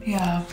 Yeah.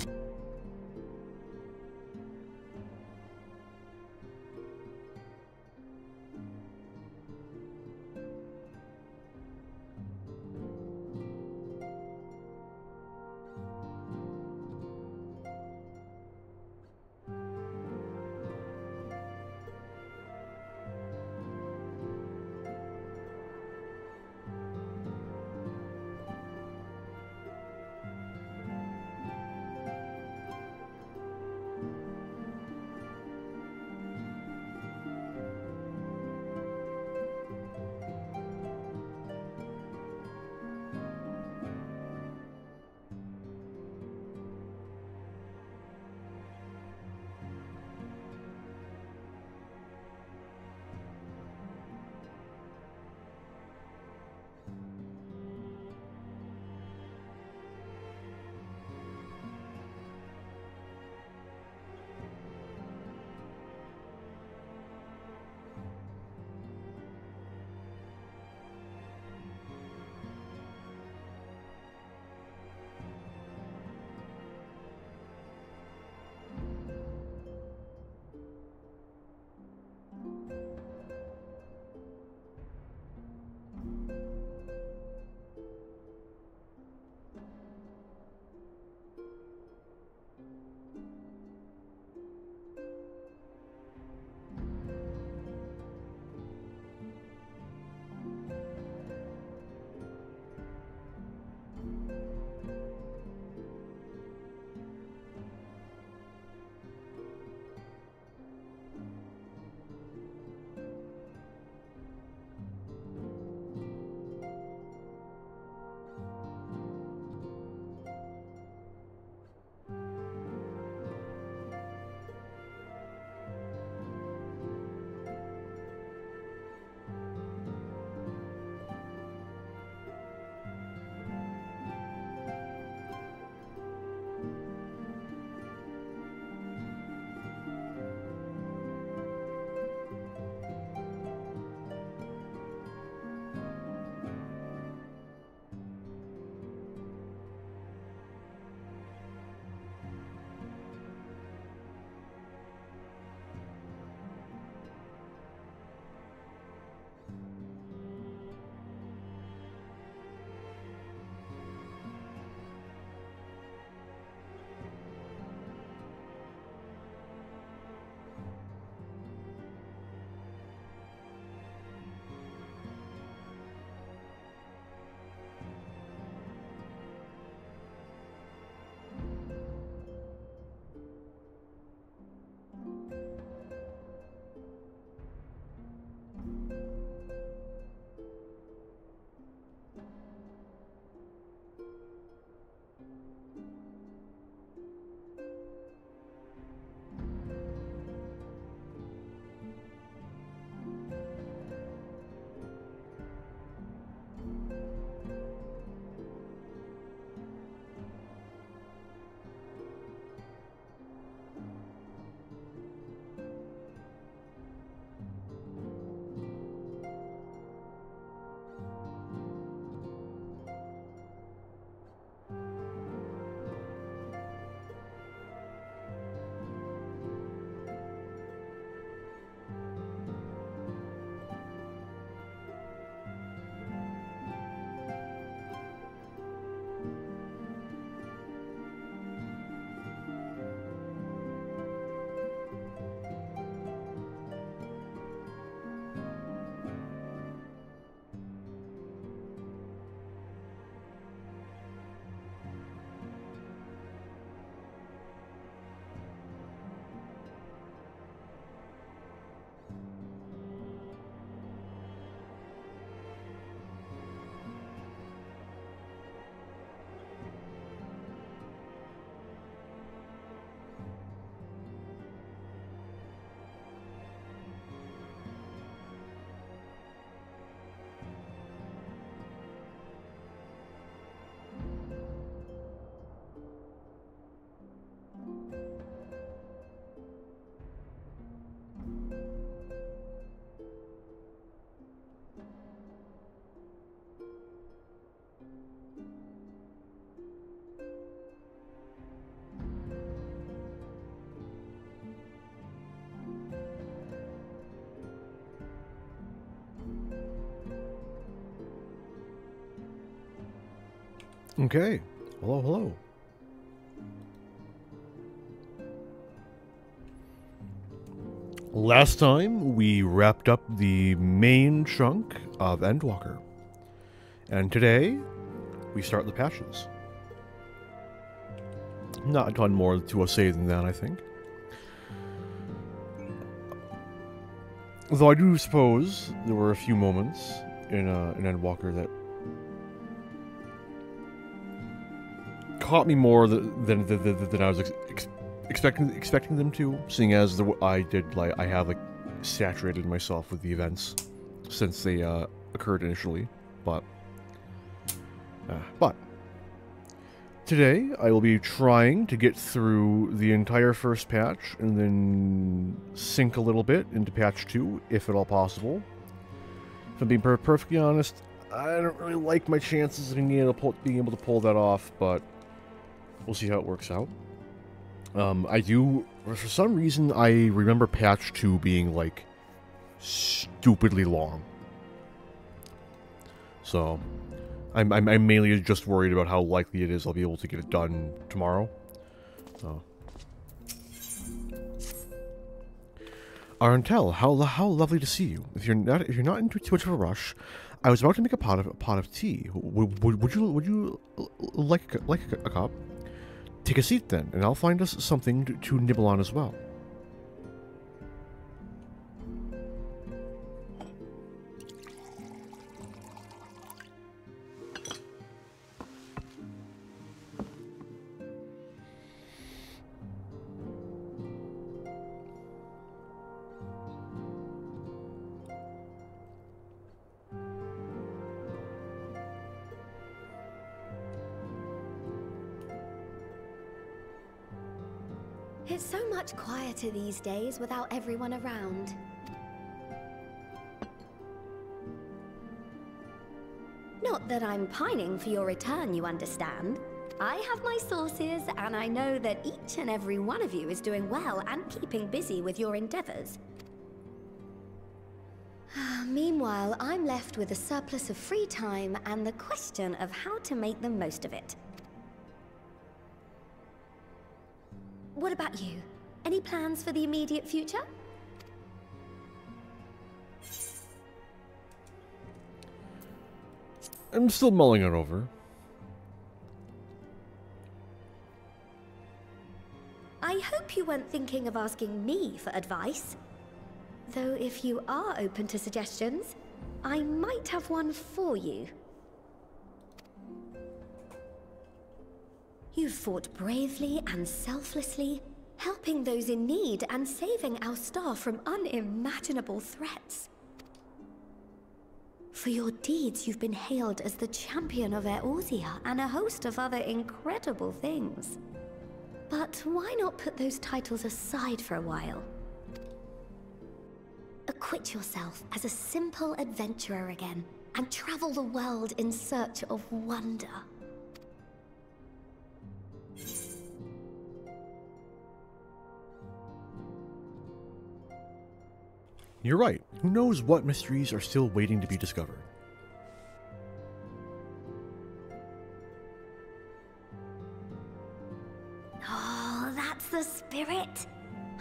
Okay. Hello, hello. Last time, we wrapped up the main chunk of Endwalker. And today, we start the patches. Not a ton more to say than that, I think. Though I do suppose there were a few moments in Endwalker that caught me more than I was expecting them to, seeing as I have saturated myself with the events since they occurred initially, but today I will be trying to get through the entire first patch and then sink a little bit into patch 2 if at all possible. If I'm being perfectly honest, I don't really like my chances of being able to pull that off, but we'll see how it works out. I do, for some reason, I remember patch 2 being, like, stupidly long. So, I'm mainly just worried about how likely it is I'll be able to get it done tomorrow. So. Arentel, how lovely to see you. If you're not in too much of a rush, I was about to make a pot of tea. Would you like a cup? Take a seat then, and I'll find us something to nibble on as well. It's so much quieter these days without everyone around. Not that I'm pining for your return, you understand. I have my sources, and I know that each and every one of you is doing well and keeping busy with your endeavors. Meanwhile, I'm left with a surplus of free time and the question of how to make the most of it. What about you? Any plans for the immediate future? I'm still mulling it over. I hope you weren't thinking of asking me for advice. Though if you are open to suggestions, I might have one for you. You've fought bravely and selflessly, helping those in need and saving our star from unimaginable threats. For your deeds, you've been hailed as the champion of Eorzea and a host of other incredible things. But why not put those titles aside for a while? Acquit yourself as a simple adventurer again, and travel the world in search of wonder. You're right. Who knows what mysteries are still waiting to be discovered? Oh, that's the spirit!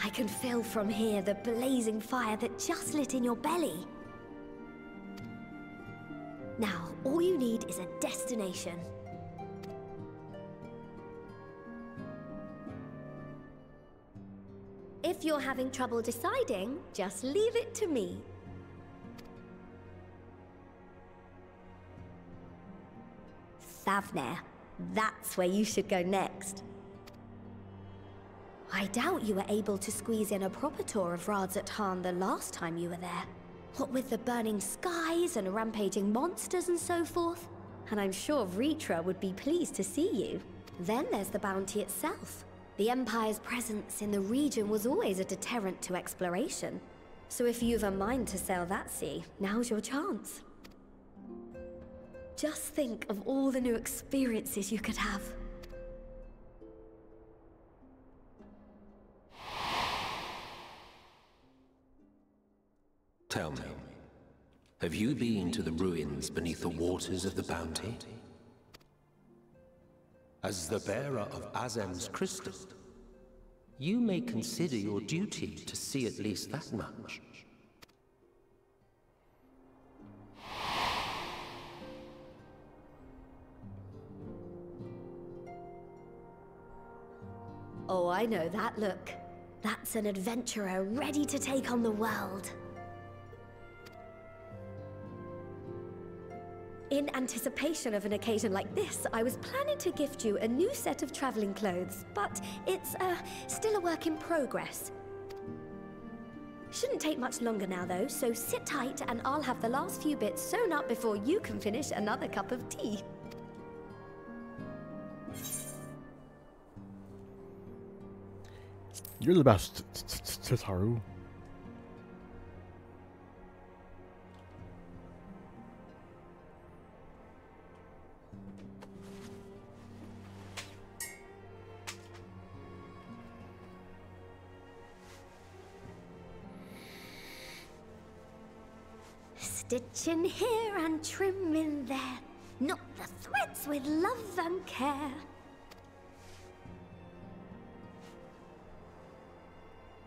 I can feel from here the blazing fire that just lit in your belly. Now, all you need is a destination. If you're having trouble deciding, just leave it to me. Thavnair. That's where you should go next. I doubt you were able to squeeze in a proper tour of Radzat the last time you were there. What with the burning skies and rampaging monsters and so forth. And I'm sure Vritra would be pleased to see you. Then there's the bounty itself. The Empire's presence in the region was always a deterrent to exploration. So if you've a mind to sail that sea, now's your chance. Just think of all the new experiences you could have. Tell me, have you been to the ruins beneath the waters of the bounty? As the bearer of Azem's crystal, you may consider your duty to see at least that much. Oh, I know that look. That's an adventurer ready to take on the world. In anticipation of an occasion like this, I was planning to gift you a new set of traveling clothes, but it's still a work in progress. Shouldn't take much longer now though, so sit tight and I'll have the last few bits sewn up before you can finish another cup of tea. You're the best, Tataru. Stitch in here and trim in there. Knot the threads with love and care.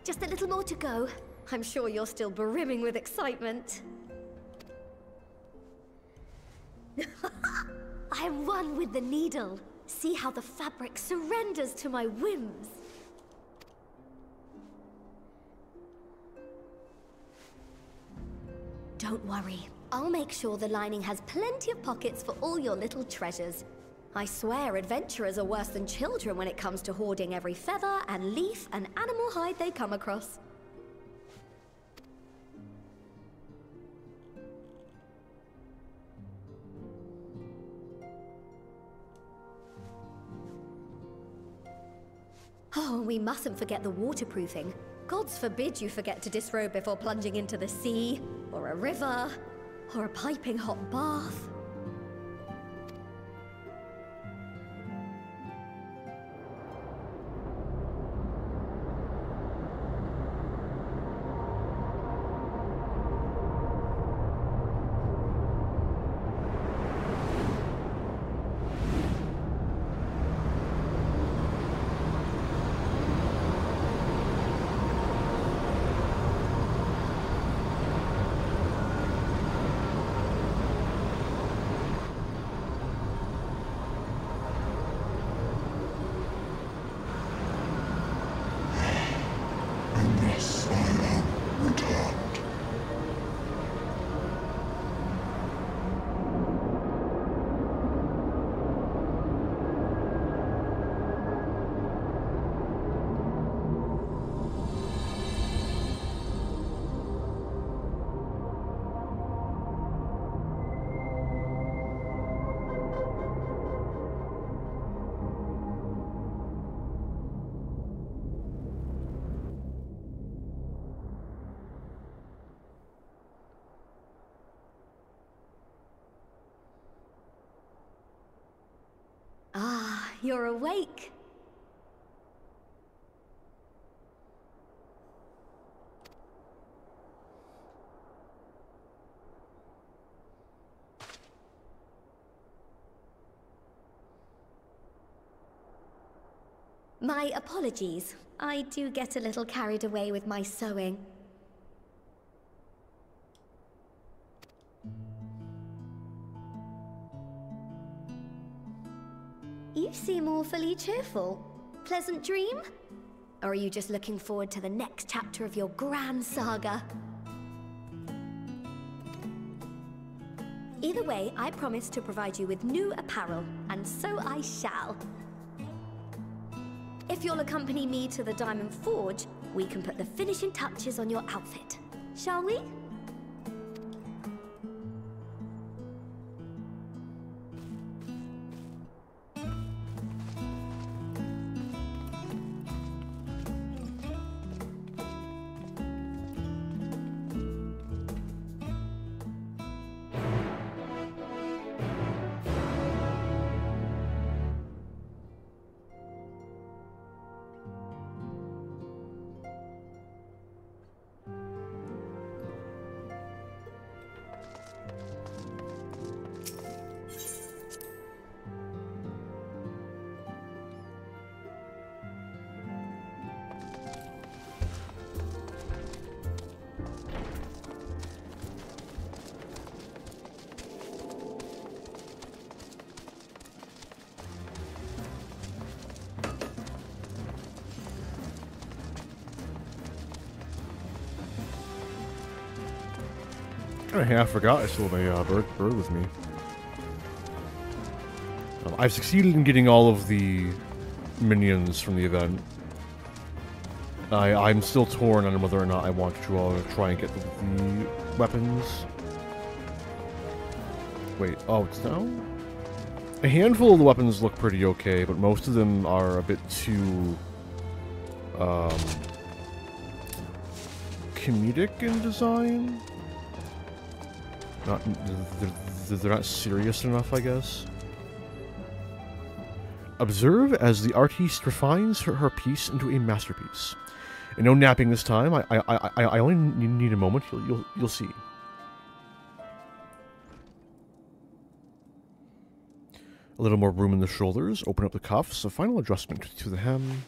Just a little more to go. I'm sure you're still brimming with excitement. I'm one with the needle. See how the fabric surrenders to my whims. Don't worry. I'll make sure the lining has plenty of pockets for all your little treasures. I swear adventurers are worse than children when it comes to hoarding every feather and leaf and animal hide they come across. Oh, we mustn't forget the waterproofing. Gods forbid you forget to disrobe before plunging into the sea, or a river, or a piping hot bath. Ah, you're awake. My apologies. I do get a little carried away with my sewing. You seem awfully cheerful. Pleasant dream? Or are you just looking forward to the next chapter of your grand saga? Either way, I promise to provide you with new apparel, and so I shall. If you'll accompany me to the Diamond Forge, we can put the finishing touches on your outfit. Shall we? I half forgot I still have a bird with me. I've succeeded in getting all of the minions from the event. I'm still torn on whether or not I want to try and get the weapons. Wait, oh, it's down? A handful of the weapons look pretty okay, but most of them are a bit too comedic in design. They're not serious enough, I guess. Observe as the artiste refines her piece into a masterpiece. And no napping this time. I only need a moment. You'll see. A little more room in the shoulders. Open up the cuffs. A final adjustment to the hem.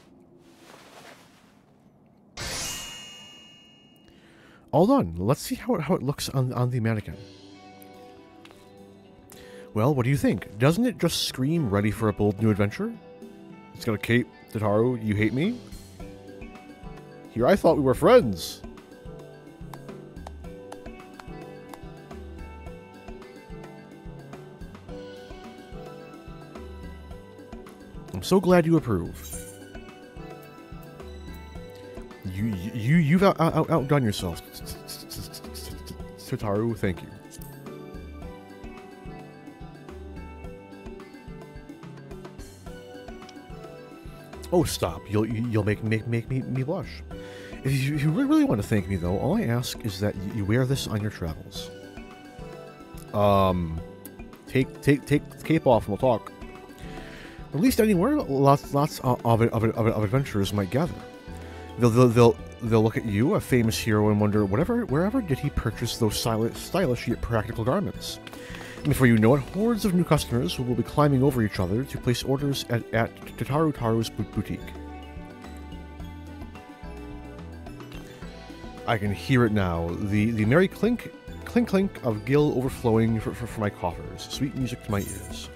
All done. Let's see how it looks on the mannequin. Well, what do you think? Doesn't it just scream ready for a bold new adventure? It's got a cape. Tataru, you hate me? Here, I thought we were friends. I'm so glad you approve. You've outdone yourself, Tataru. Thank you. Oh, stop! You'll make me blush. If you really want to thank me, though, all I ask is that you wear this on your travels. Take the cape off and we'll talk. At least anywhere lots of adventurers might gather. They'll look at you, a famous hero, and wonder wherever did he purchase those stylish yet practical garments. And before you know it, hordes of new customers will be climbing over each other to place orders at Taru's boutique. I can hear it now. The merry clink of gill overflowing for my coffers. Sweet music to my ears.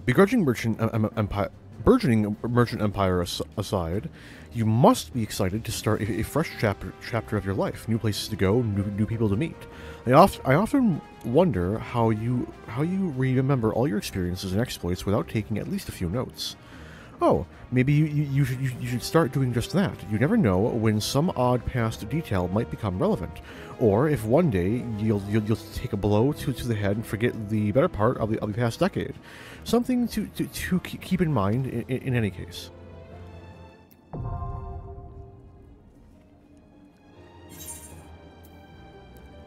Burgeoning merchant empire aside, you must be excited to start a fresh chapter of your life. New places to go, new people to meet. I often wonder how you remember all your experiences and exploits without taking at least a few notes. Oh, maybe you should start doing just that. You never know when some odd past detail might become relevant, or if one day you'll take a blow to the head and forget the better part of the past decade. Something to keep in mind in any case.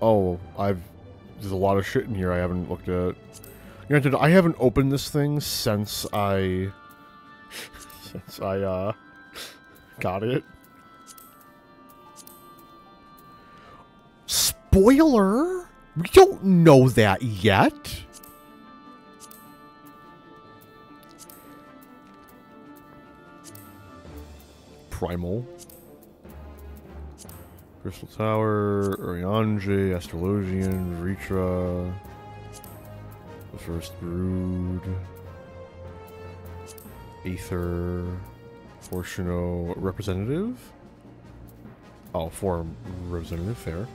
Oh, there's a lot of shit in here I haven't looked at. Granted, I haven't opened this thing since I got it. Spoiler? We don't know that yet. Primal. Crystal Tower, Uriange, Astrologian, Vritra, the First Brood, Aether, Fortuno, Representative? Oh, Forum Representative, fair.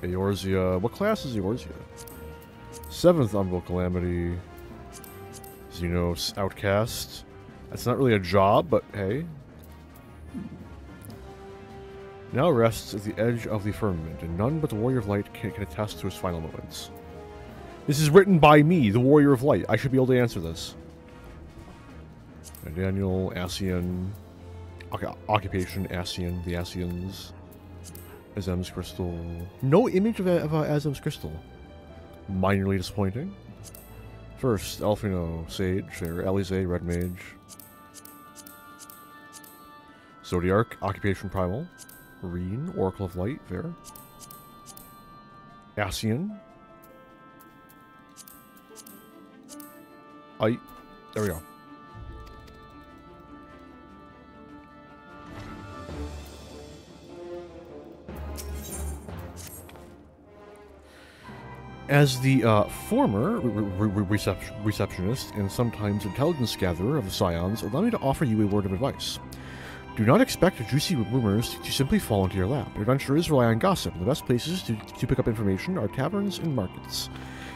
Eorzea, what class is Eorzea? 7th Unvold Calamity, Xenos Outcast. That's not really a job, but hey. Now rests at the edge of the firmament, and none but the Warrior of Light can attest to his final moments. This is written by me, the Warrior of Light. I should be able to answer this. And Daniel, Ascian, Occupation, Ascian, the Ascians, Azem's Crystal. No image of Azem's Crystal. Minorly disappointing. First, Elfino, Sage, or Alize, Red Mage. Zodiarch, Occupation Primal. Marine, Oracle of Light, fair. Ascian. There we go. As the former receptionist and sometimes intelligence gatherer of the Scions, allow me to offer you a word of advice. Do not expect juicy rumors to simply fall into your lap. Adventurers rely on gossip, and the best places to pick up information are taverns and markets.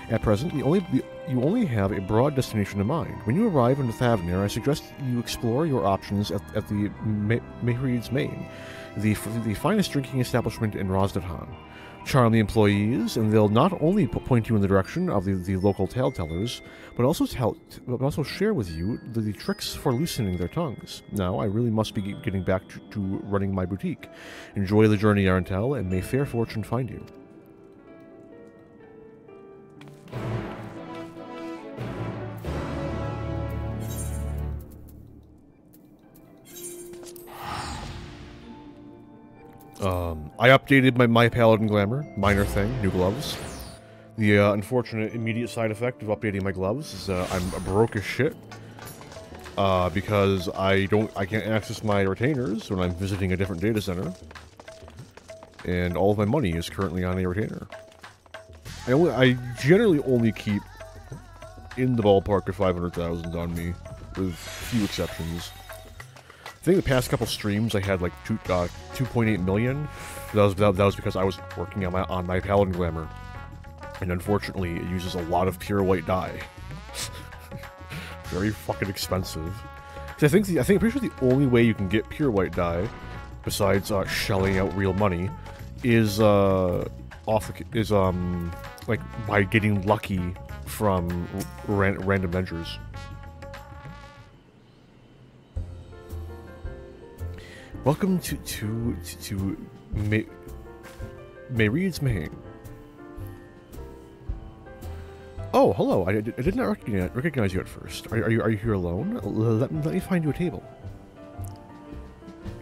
At present, you only have a broad destination in mind. When you arrive in the Thavnir, I suggest you explore your options at the Mehreed's Main, the finest drinking establishment in Razdatan. Charm the employees, and they'll not only point you in the direction of the local tale-tellers, but also share with you the tricks for loosening their tongues. Now, I really must be getting back to running my boutique. Enjoy the journey, Arentel, and may fair fortune find you. I updated my Paladin Glamour. Minor thing, new gloves. The unfortunate immediate side effect of updating my gloves is I'm broke as shit. Because I can't access my retainers when I'm visiting a different data center. And all of my money is currently on a retainer. I generally only keep in the ballpark of 500,000 on me, with few exceptions. I think the past couple streams I had like 2.8 million. That was because I was working on my Paladin Glamour, and unfortunately it uses a lot of pure white dye. Very fucking expensive. I think I'm pretty sure the only way you can get pure white dye, besides shelling out real money, is like by getting lucky from random ventures. Welcome to Mehreed's Main. Oh, hello. I did not recognize you at first. Are you here alone? Let me find you a table.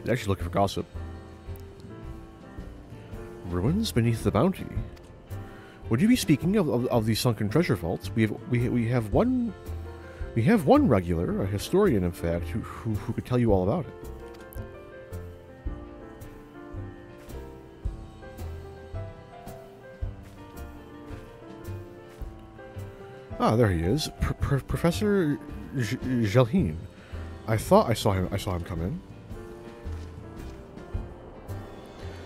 You're actually looking for gossip. Ruins beneath the bounty. Would you be speaking of the sunken treasure vaults? We have one regular, a historian in fact, who could tell you all about it. Ah, there he is, Professor Jelheen. I thought I saw him come in.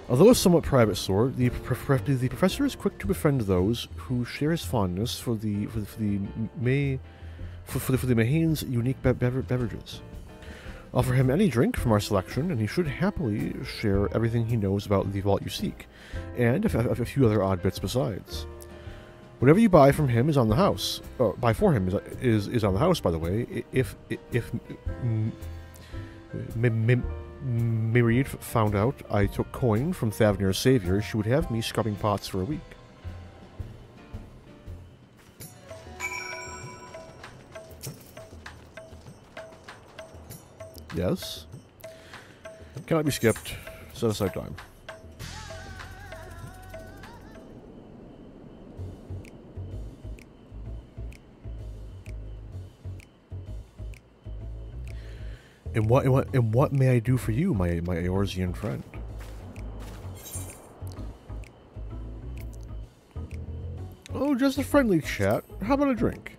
Although a somewhat private sort, the professor is quick to befriend those who share his fondness for the Mahane's unique beverages. Offer him any drink from our selection, and he should happily share everything he knows about the vault you seek, and a few other odd bits besides. Whatever you buy from him is on the house. Buy for him is on the house, by the way. If Mehreed found out I took coin from Thavnir's savior, she would have me scrubbing pots for a week. Yes? Cannot be skipped. Set aside time. And what may I do for you, my Eorzean friend? Oh, just a friendly chat. How about a drink?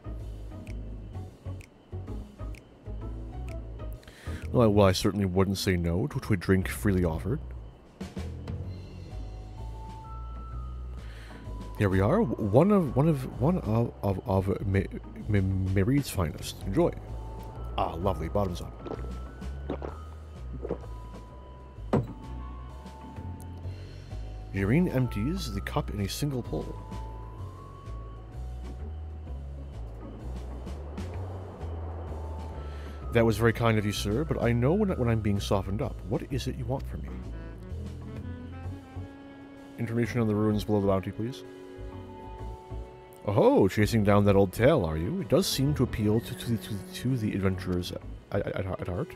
Well, I certainly wouldn't say no to a drink freely offered. Here we are, one of Mehreed's finest. Enjoy. Ah, lovely. Bottoms up. Irene empties the cup in a single pull. That was very kind of you, sir, but I know when I'm being softened up. What is it you want from me? Information on the ruins below the bounty, please. Oh, chasing down that old tale, are you? It does seem to appeal to the adventurers at heart.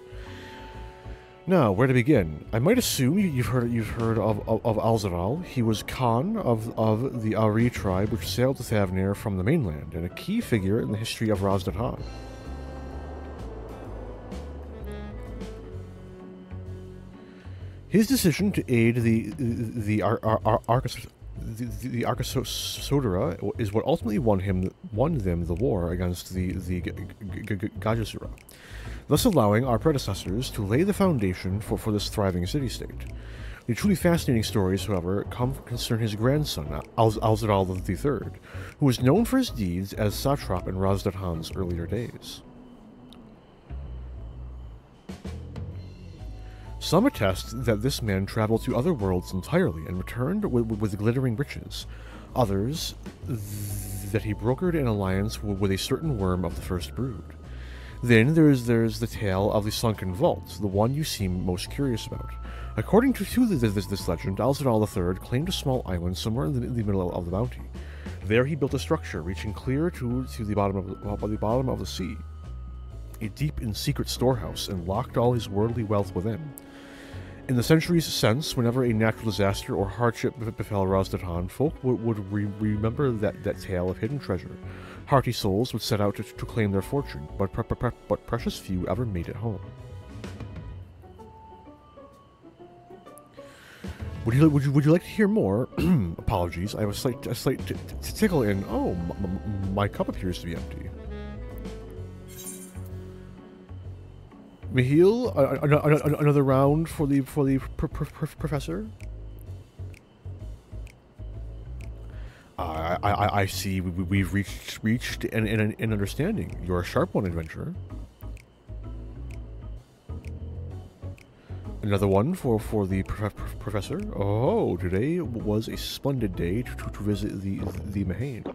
Now, where to begin? I might assume you've heard of Alzaral. He was Khan of the Ari tribe, which sailed to Thavnir from the mainland, and a key figure in the history of Razdatan. His decision to aid the the Arcosodera is what ultimately won them the war against the Gajasura, thus allowing our predecessors to lay the foundation for this thriving city-state. The truly fascinating stories, however, concern his grandson, Alzadal III, who was known for his deeds as satrap in Razdathan's earlier days. Some attest that this man traveled to other worlds entirely and returned with glittering riches. Others, that he brokered an alliance with a certain worm of the first brood. Then there's the tale of the sunken vault, the one you seem most curious about. According to this legend, Alzadal III claimed a small island somewhere in the middle of the bounty. There he built a structure reaching clear to the bottom of the sea, a deep and secret storehouse, and locked all his worldly wealth within. In the centuries since, whenever a natural disaster or hardship befell Razdathan, folk would remember that tale of hidden treasure. Hearty souls would set out to claim their fortune, but precious few ever made it home. Would you like to hear more? Apologies, I have a slight tickle in. Oh, my cup appears to be empty. Michiel, another round for the professor. I see we've reached an understanding. You're a sharp one, adventurer. Another one for the professor. Oh, today was a splendid day to visit the Mahane.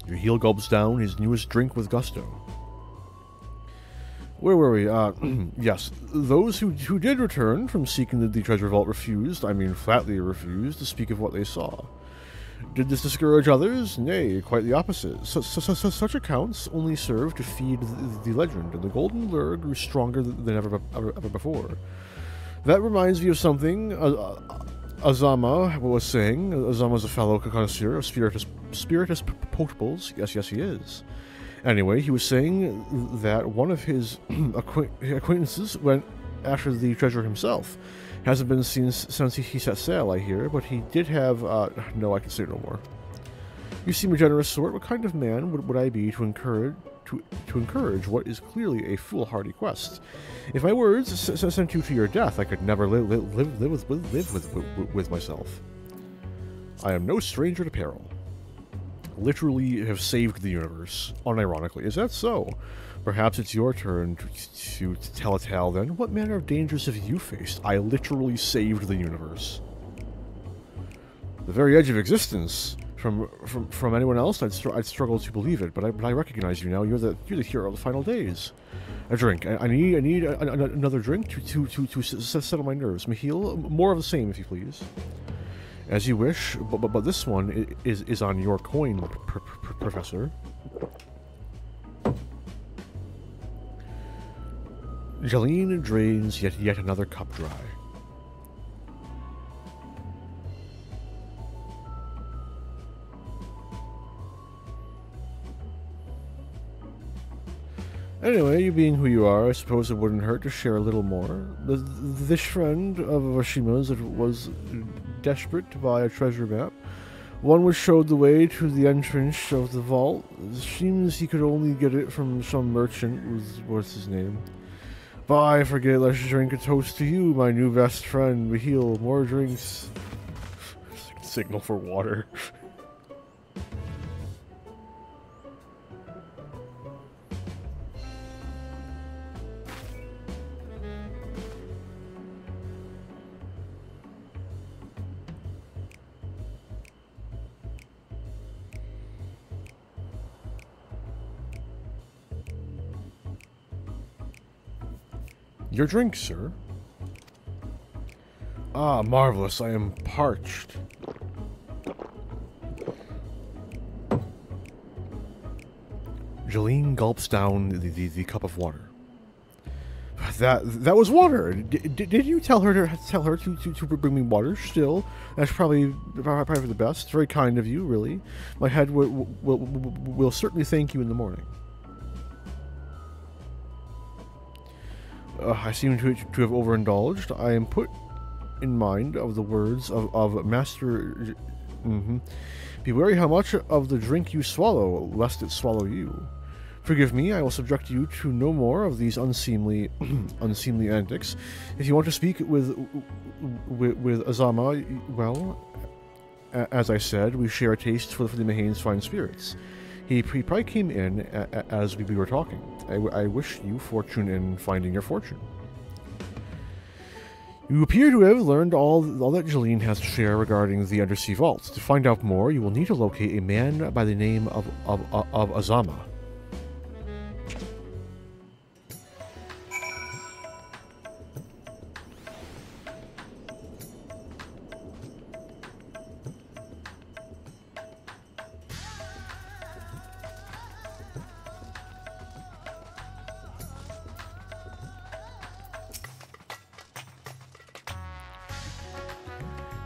Michiel gulps down his newest drink with gusto. Where were we? Yes, those who did return from seeking the treasure vault flatly refused to speak of what they saw. Did this discourage others? Nay, quite the opposite. Such accounts only served to feed the legend, and the golden lure grew stronger than ever before. That reminds me of something Azama was saying. Azama's a fellow connoisseur of spiritus potables. Yes, he is. Anyway, he was saying that one of his acquaintances went after the treasure himself. Hasn't been seen since he set sail, I hear, but he did have, no, I can say no more. You seem a generous sort. What kind of man would I be to encourage what is clearly a foolhardy quest? If my words sent you to your death, I could never live with myself. I am no stranger to peril. Literally have saved the universe, unironically. Is that so? Perhaps it's your turn to tell a tale then. What manner of dangers have you faced? I literally saved the universe. The very edge of existence. From anyone else, I'd struggle to believe it, but I recognize you now. You're the hero of the final days. A drink. I need another drink to settle my nerves. Michiel, more of the same, if you please. As you wish, but this one is on your coin, Professor. Jeline drains yet another cup dry. Anyway, you being who you are, I suppose it wouldn't hurt to share a little more. This friend of Washima's was desperate to buy a treasure map, one which showed the way to the entrance of the vault. It seems he could only get it from some merchant. What's his name? Bye, forget, let's drink a toast to you, my new best friend, Michiel. More drinks. Signal for water. Your drink, sir. Ah, marvelous. I am parched. Jeline gulps down the cup of water. That was water. Did you tell her to bring me water? Still, that's probably for the best. Very kind of you, really. My head will certainly thank you in the morning. I seem to have overindulged. I am put in mind of the words of Master... Be wary how much of the drink you swallow, lest it swallow you. Forgive me, I will subject you to no more of these unseemly antics. If you want to speak with Azama, well, as I said, we share a taste for the Mahane's fine spirits. He probably came in as we were talking. I wish you fortune in finding your fortune. You appear to have learned all that Jeline has to share regarding the undersea vaults. To find out more, you will need to locate a man by the name of Azama.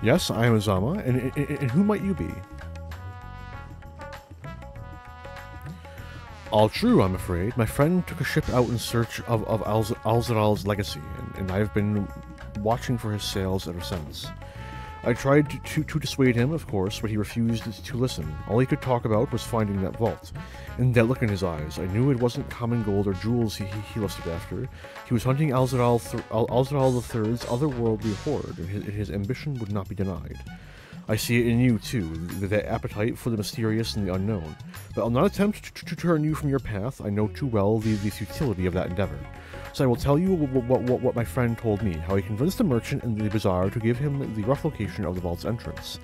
Yes, I am Azama, and who might you be? All true, I'm afraid. My friend took a ship out in search of Alzadal's legacy, and I have been watching for his sails ever since. I tried to dissuade him, of course, but he refused to listen. All he could talk about was finding that vault. And that look in his eyes, I knew it wasn't common gold or jewels he lusted after. He was hunting Alzadal III's otherworldly hoard, and his ambition would not be denied. I see it in you, too, that appetite for the mysterious and the unknown. But I'll not attempt to turn you from your path. I know too well the futility of that endeavor. So I will tell you what my friend told me, how he convinced a merchant in the bazaar to give him the rough location of the vault's entrance.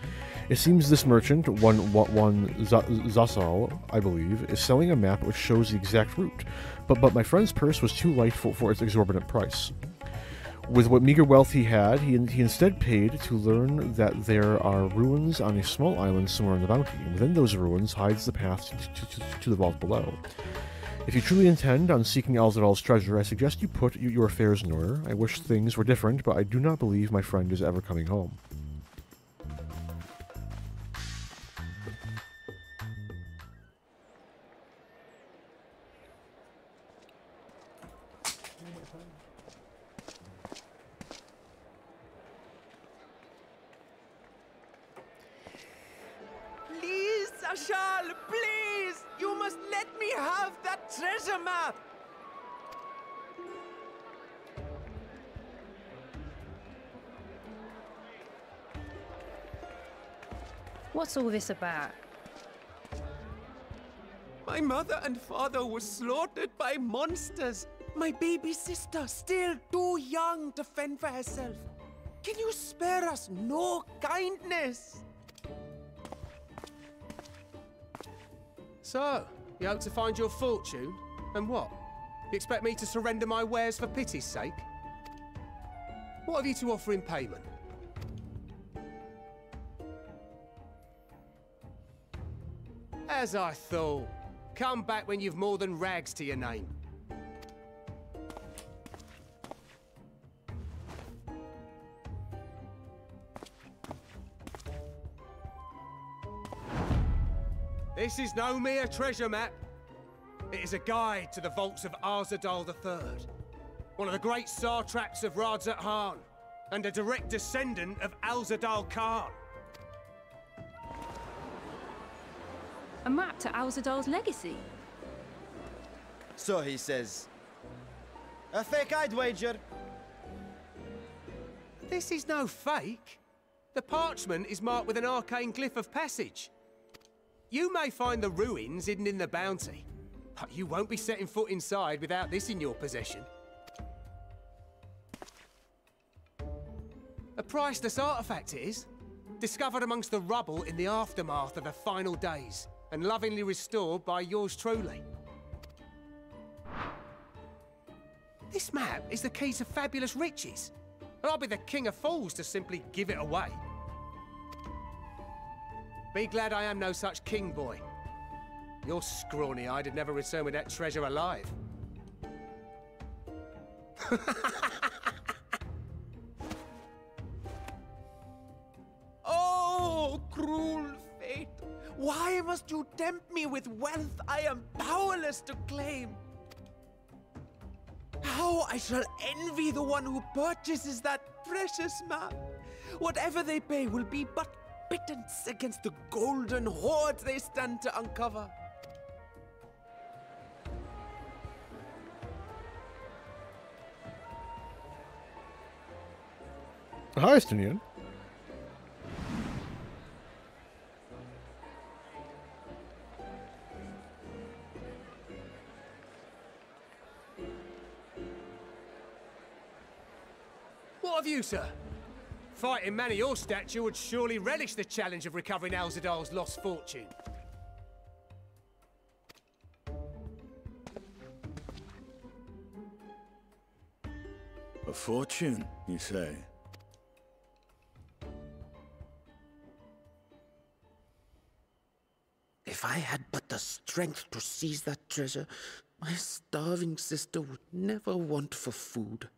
It seems this merchant, one Zasal, I believe, is selling a map which shows the exact route, but my friend's purse was too light for its exorbitant price. With what meager wealth he had, he instead paid to learn that there are ruins on a small island somewhere in the bounty, and within those ruins hides the path to the vault below. If you truly intend on seeking Alzadal's treasure, I suggest you put your affairs in order. I wish things were different, but I do not believe my friend is ever coming home. Please, Ashal, please! You must let me have that treasure map! What's all this about? My mother and father were slaughtered by monsters. My baby sister, still too young to fend for herself. Can you spare us no kindness? So, you hope to find your fortune? And what? You expect me to surrender my wares for pity's sake? What have you to offer in payment? As I thought. Come back when you've more than rags to your name. This is no mere treasure map. It is a guide to the vaults of Alzadal III, one of the great satraps of Radzat Han, and a direct descendant of Alzadal Khan. A map to Alzadal's legacy? So he says. A fake, I'd wager. This is no fake. The parchment is marked with an arcane glyph of passage. You may find the ruins hidden in the bounty, but you won't be setting foot inside without this in your possession. A priceless artifact it is, discovered amongst the rubble in the aftermath of the final days, and lovingly restored by yours truly. This map is the key to fabulous riches, and I'll be the king of fools to simply give it away. Be glad I am no such king, boy. Your scrawny-eyed had never return with that treasure alive. Oh, cruel fate! Why must you tempt me with wealth I am powerless to claim? How I shall envy the one who purchases that precious map. Whatever they pay will be but pittance against the golden hoard they stand to uncover. Hi, Stinian. What of you, sir? Fighting man of your stature would surely relish the challenge of recovering Alzadal's lost fortune. A fortune, you say? If I had but the strength to seize that treasure, my starving sister would never want for food.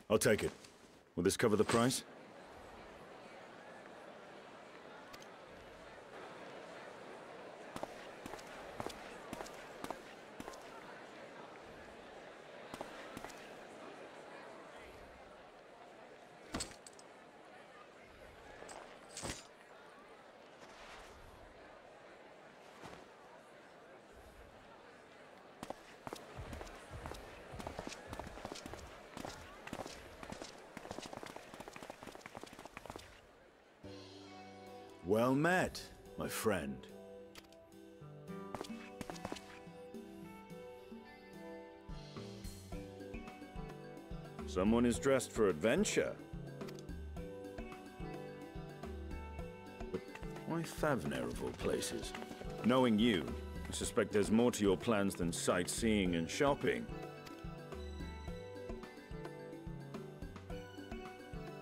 I'll take it. Will this cover the price? Well met, my friend. Someone is dressed for adventure. But why Thavner of all places? Knowing you, I suspect there's more to your plans than sightseeing and shopping.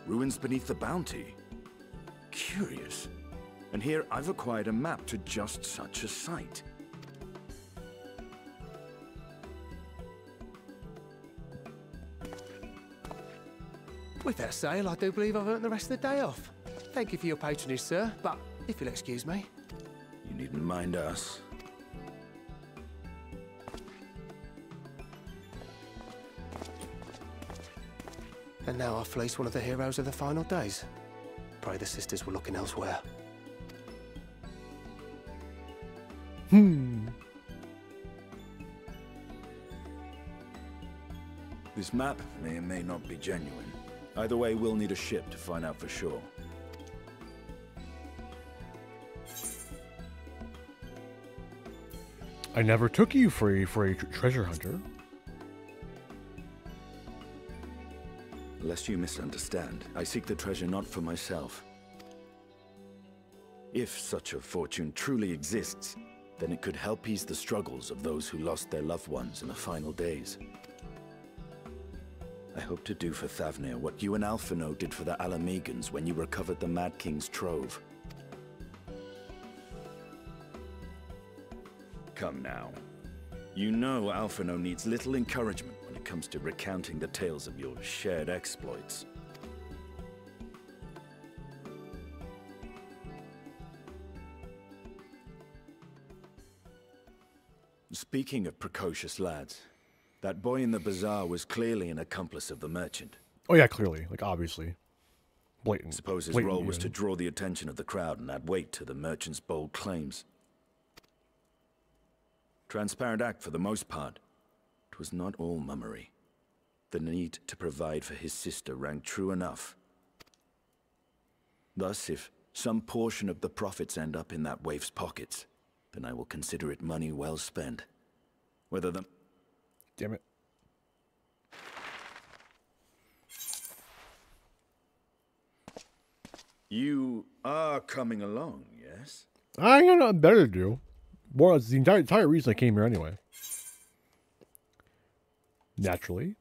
Ruins beneath the bounty. Curious. And here I've acquired a map to just such a site. With that sail, I do believe I've earned the rest of the day off. Thank you for your patronage, sir, but if you'll excuse me. You needn't mind us. And now I fleece one of the heroes of the final days. Pray the sisters were looking elsewhere. This map may or may not be genuine. Either way, we'll need a ship to find out for sure. I never took you for a treasure hunter. Lest you misunderstand, I seek the treasure not for myself. If such a fortune truly exists, then it could help ease the struggles of those who lost their loved ones in the final days. I hope to do for Thavner what you and Alphino did for the Alamegans when you recovered the Mad King's trove. Come now. You know Alphino needs little encouragement when it comes to recounting the tales of your shared exploits. Speaking of precocious lads, that boy in the bazaar was clearly an accomplice of the merchant. Oh yeah, clearly. Like, obviously. Blatant. Suppose his Blatant role was even. to draw the attention of the crowd and add weight to the merchant's bold claims. Transparent act for the most part. It was not all mummery. The need to provide for his sister rang true enough. Thus, if some portion of the profits end up in that waif's pockets, then I will consider it money well spent. Whether the... Damn it. You are coming along, yes? I got nothing better to do. Well, it's the entire reason I came here anyway. Naturally.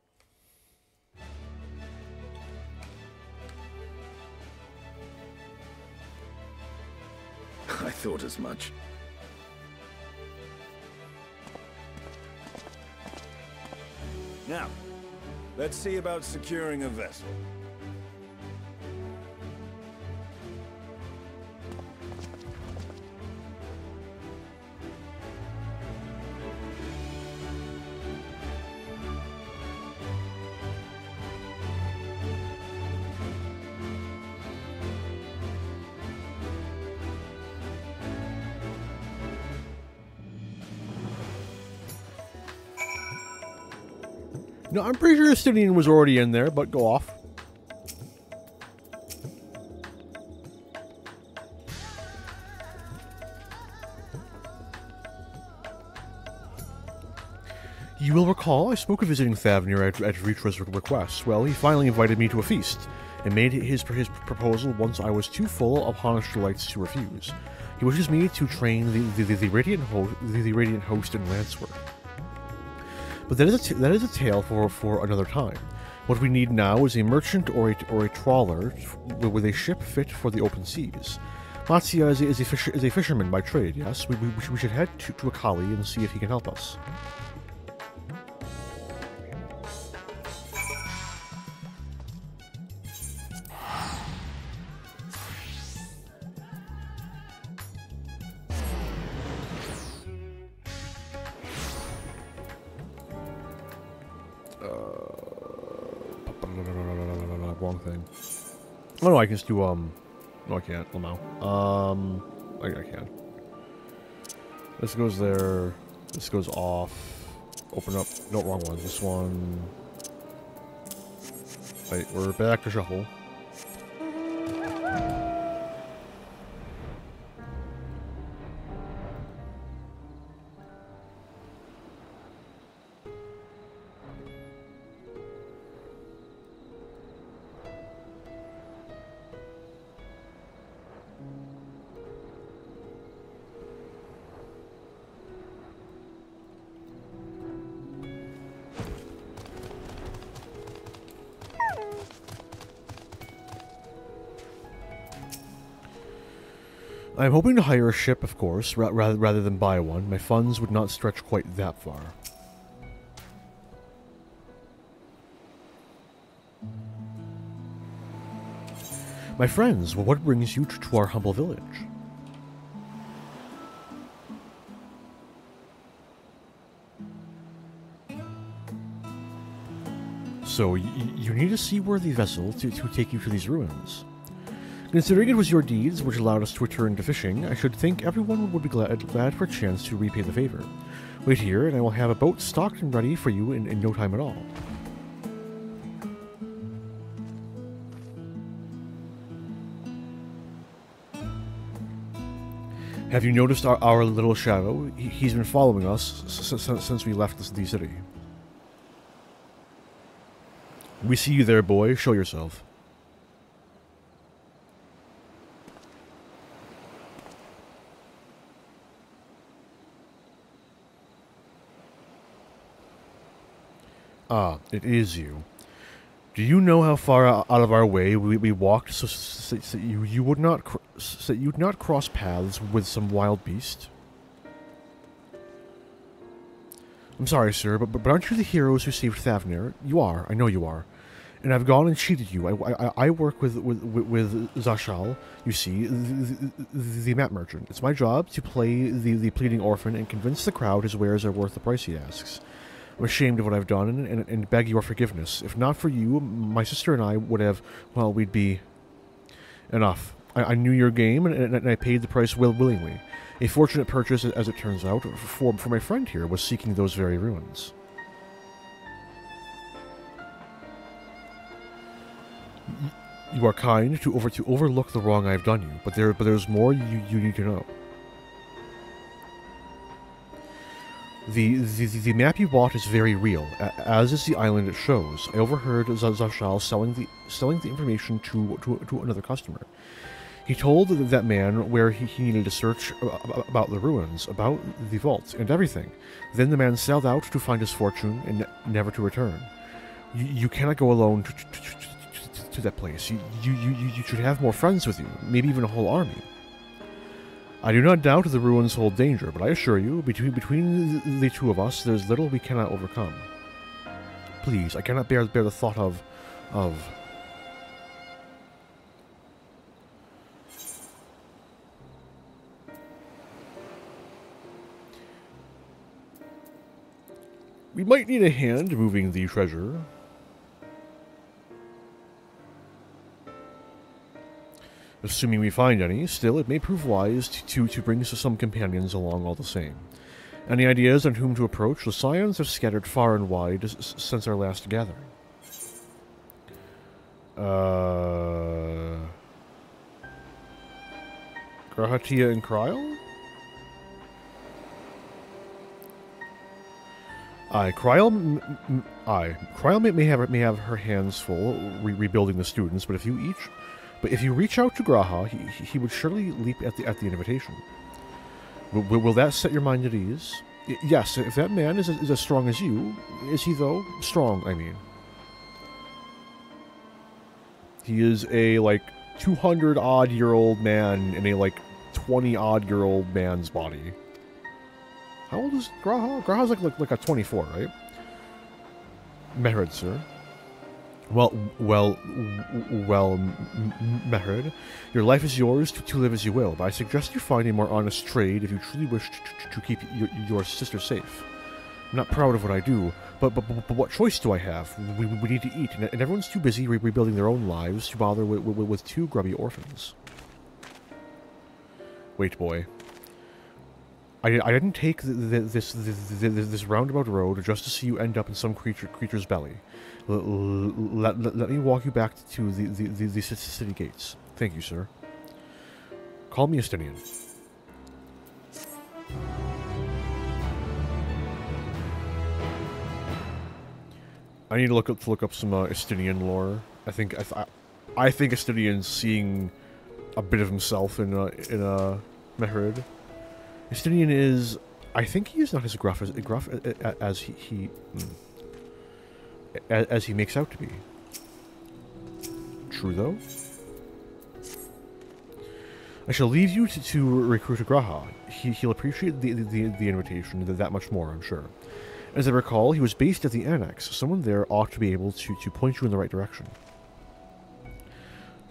I thought as much. Now, let's see about securing a vessel. No, I'm pretty sure Justinian was already in there, but go off. You will recall I spoke of visiting Thavnir at Ritra's request. Well, he finally invited me to a feast, and made his proposal once I was too full of Honister lights to refuse. He wishes me to train the Radiant Host in Lancework. But that is a tale for another time. What we need now is a merchant or a trawler with a ship fit for the open seas. Matsia is a fisherman by trade, yes? We should head to Akali and see if he can help us. Wrong thing. Oh no, I can just do, no I can't, well no. I can. This goes there, this goes off, open up, no, wrong one, this one. Wait, we're back to shuffle. I'm hoping to hire a ship, of course, rather than buy one. My funds would not stretch quite that far. My friends, well, what brings you to our humble village? So, you need a seaworthy vessel to take you to these ruins. Considering it was your deeds which allowed us to return to fishing, I should think everyone would be glad for a chance to repay the favor. Wait here, and I will have a boat stocked and ready for you in no time at all. Have you noticed our little shadow? He's been following us since we left the city. We see you there, boy. Show yourself. Ah, it is you. Do you know how far out of our way we walked so you would not cross paths with some wild beast? I'm sorry, sir, but aren't you the heroes who saved Thavnir? You are. I know you are. And I've gone and cheated you. I work with Zashal, you see, the map merchant. It's my job to play the pleading orphan and convince the crowd his wares are worth the price he asks. I'm ashamed of what I've done and beg your forgiveness. If not for you, my sister and I would have, well, we'd be... Enough. I knew your game and I paid the price willingly. A fortunate purchase, as it turns out, for my friend here was seeking those very ruins. You are kind to overlook the wrong I've done you, but there's more you need to know. The map you bought is very real, as is the island it shows. I overheard Zashal selling the information to another customer. He told that man where he needed to search about the ruins, about the vault, and everything. Then the man sailed out to find his fortune and never to return. You cannot go alone to that place. You should have more friends with you, maybe even a whole army. I do not doubt the ruins hold danger, but I assure you, between the two of us, there's little we cannot overcome. Please, I cannot bear the thought of... We might need a hand moving the treasure. Assuming we find any, still it may prove wise to bring some companions along all the same. Any ideas on whom to approach? The Scions have scattered far and wide since our last gathering. Grahatia and Kryl? Kryl may have her hands full rebuilding the students, but if you reach out to Graha, he would surely leap at the invitation. Will that set your mind at ease? Yes, if that man is as strong as you, is he though? Strong, I mean. He is a, like, 200-odd-year-old man in a, like, 20-odd-year-old man's body. How old is Graha? Graha's like a 24, right? Mehred, sir. Well, Mehred, your life is yours to live as you will, but I suggest you find a more honest trade if you truly wish to keep your sister safe. I'm not proud of what I do, but what choice do I have? We need to eat, and everyone's too busy rebuilding their own lives to bother with two grubby orphans. Wait, boy. I didn't take this roundabout road just to see you end up in some creature's belly. Let me walk you back to the city gates. Thank you, sir. Call me Estinian. I need to look up some Estinian lore. I think Estinian's seeing a bit of himself in Mehred. Estinian is, I think he is not as gruff as he makes out to be. True though. I shall leave you to recruit a Graha. He'll appreciate the invitation that much more, I'm sure. As I recall, he was based at the Annex. Someone there ought to be able to point you in the right direction.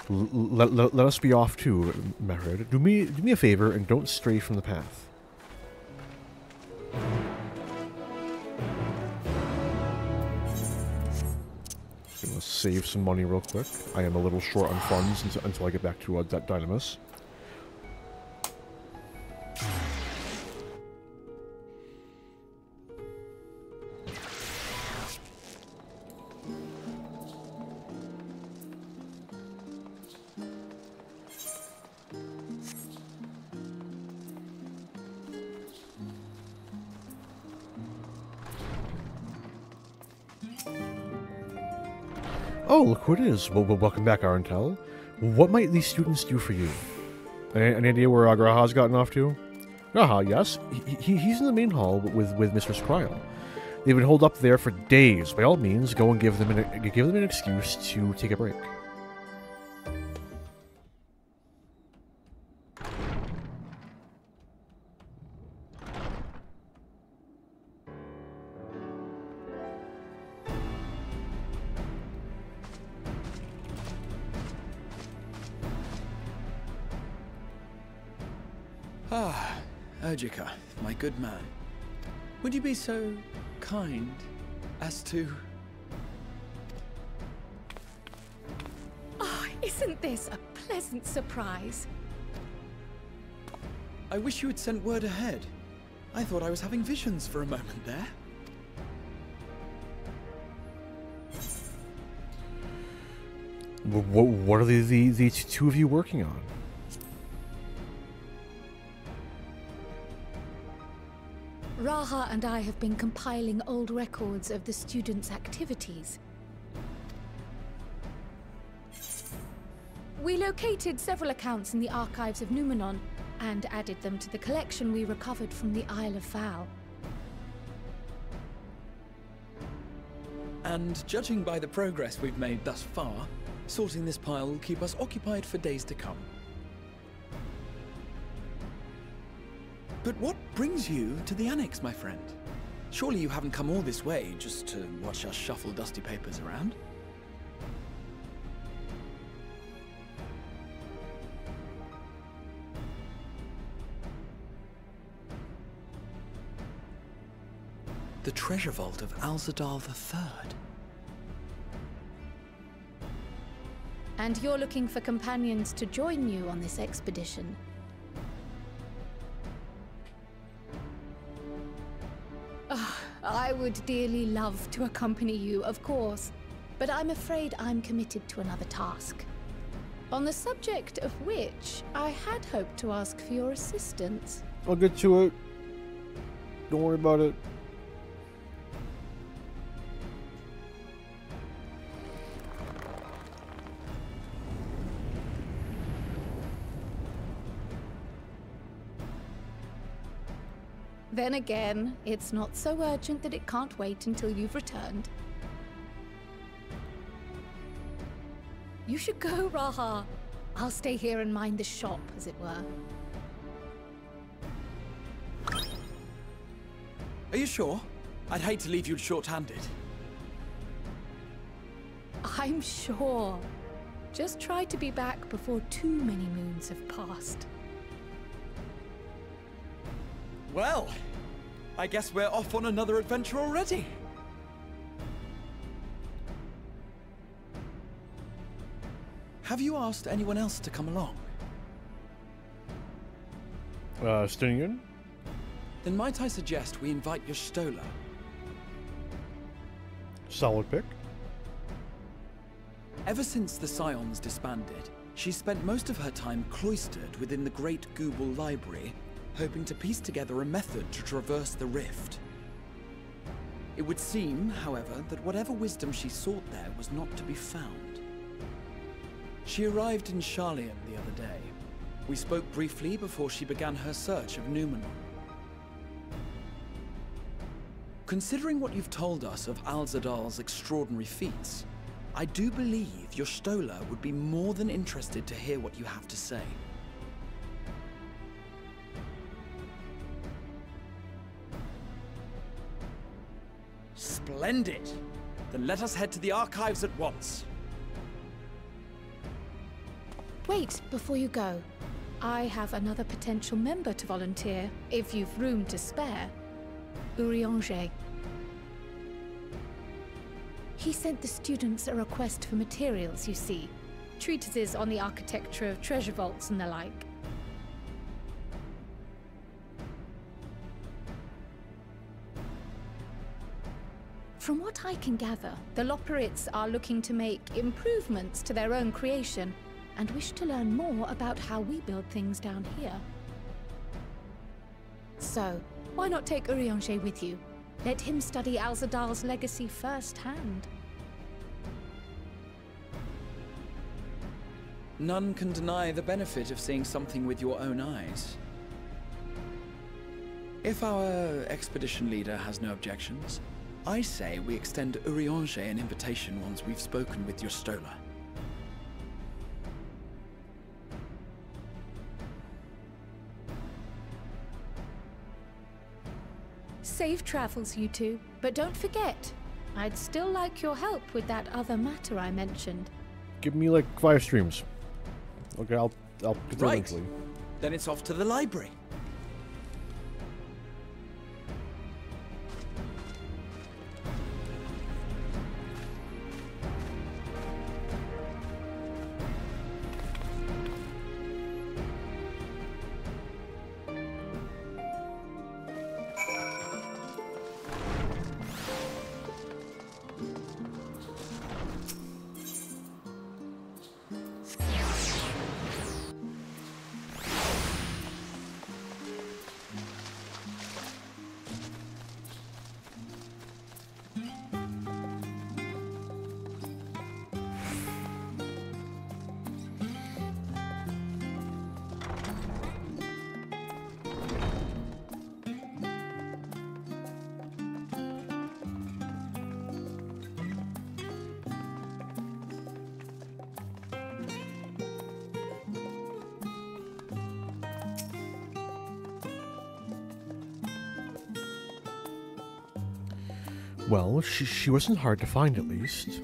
Let us be off too, Mehred. Do me a favor and don't stray from the path. Gonna save some money real quick. I am a little short on funds until I get back to that Dynamis. Oh, look who it is. Well, welcome back, Arentel. What might these students do for you? Any idea where Graha's gotten off to? Graha, yes. He's in the main hall with Mistress Kryl. They've been holed up there for days. By all means, go and give them an excuse to take a break. Ah, Urgica, my good man. Would you be so kind as to... Oh, isn't this a pleasant surprise? I wish you had sent word ahead. I thought I was having visions for a moment there. What are the two of you working on? Raha and I have been compiling old records of the students' activities. We located several accounts in the archives of Numenon and added them to the collection we recovered from the Isle of Val. And judging by the progress we've made thus far, sorting this pile will keep us occupied for days to come. But what brings you to the Annex, my friend? Surely you haven't come all this way just to watch us shuffle dusty papers around? The treasure vault of Alzadal III. And you're looking for companions to join you on this expedition? I would dearly love to accompany you, of course, but I'm afraid I'm committed to another task. On the subject of which, I had hoped to ask for your assistance. I'll get to it. Don't worry about it. Then again, it's not so urgent that it can't wait until you've returned. You should go, Raha. I'll stay here and mind the shop, as it were. Are you sure? I'd hate to leave you short-handed. I'm sure. Just try to be back before too many moons have passed. Well, I guess we're off on another adventure already. Have you asked anyone else to come along? Stinian? Then might I suggest we invite your Stola? Solid pick. Ever since the Scions disbanded, she spent most of her time cloistered within the Great Google Library, hoping to piece together a method to traverse the rift. It would seem, however, that whatever wisdom she sought there was not to be found. She arrived in Charlian the other day. We spoke briefly before she began her search of Numenon. Considering what you've told us of Alzadal's extraordinary feats, I do believe your Stola would be more than interested to hear what you have to say. Splendid! Then let us head to the archives at once. Wait, before you go. I have another potential member to volunteer, if you've room to spare. Urianger. He sent the students a request for materials, you see. Treatises on the architecture of treasure vaults and the like. From what I can gather, the Loporrits are looking to make improvements to their own creation, and wish to learn more about how we build things down here. So, why not take Urianger with you? Let him study Alzadal's legacy firsthand. None can deny the benefit of seeing something with your own eyes. If our expedition leader has no objections, I say we extend Urianger an invitation once we've spoken with your Stola. Safe travels, you two. But don't forget, I'd still like your help with that other matter I mentioned. Give me like 5 streams. Okay, I'll get there Right. eventually. Then it's off to the library. Well, she wasn't hard to find, at least.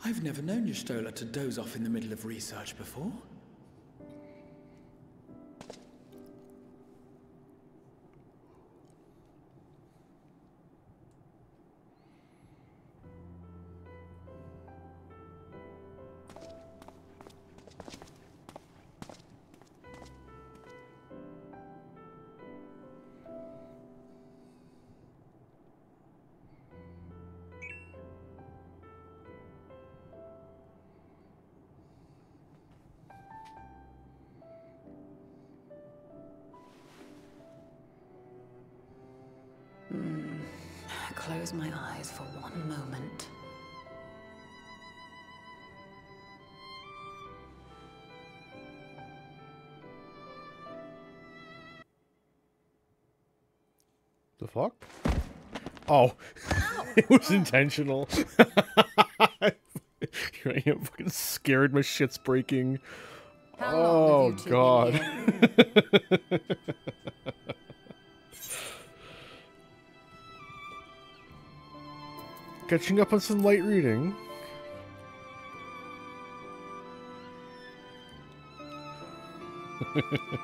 I've never known your Stola to doze off in the middle of research before. close my eyes for one moment. The fuck? Oh, it was intentional. Here I am, fucking scared. My shit's breaking. Oh god. Catching up on some light reading.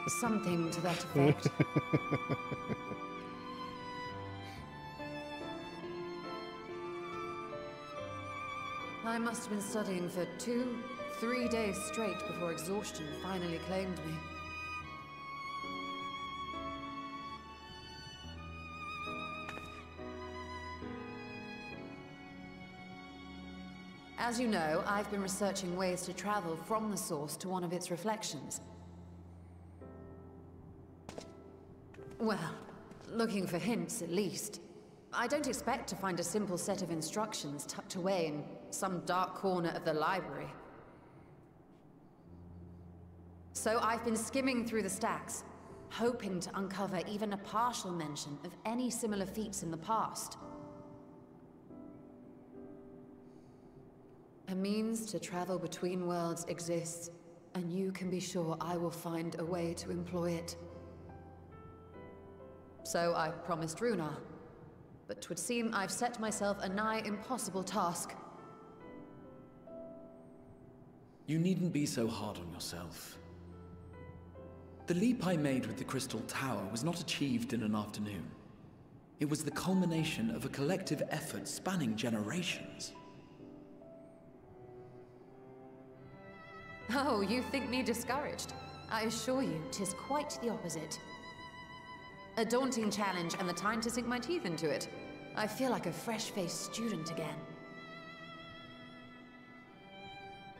Something to that effect. I must have been studying for 2-3 days straight before exhaustion finally claimed me. As you know, I've been researching ways to travel from the source to one of its reflections. Well, looking for hints at least. I don't expect to find a simple set of instructions tucked away in some dark corner of the library. So I've been skimming through the stacks, hoping to uncover even a partial mention of any similar feats in the past. A means to travel between worlds exists, and you can be sure I will find a way to employ it. So I promised Runar, but 'twould seem I've set myself a nigh impossible task. You needn't be so hard on yourself. The leap I made with the Crystal Tower was not achieved in an afternoon. It was the culmination of a collective effort spanning generations. Oh, you think me discouraged? I assure you, 'tis quite the opposite. A daunting challenge and the time to sink my teeth into it. I feel like a fresh-faced student again.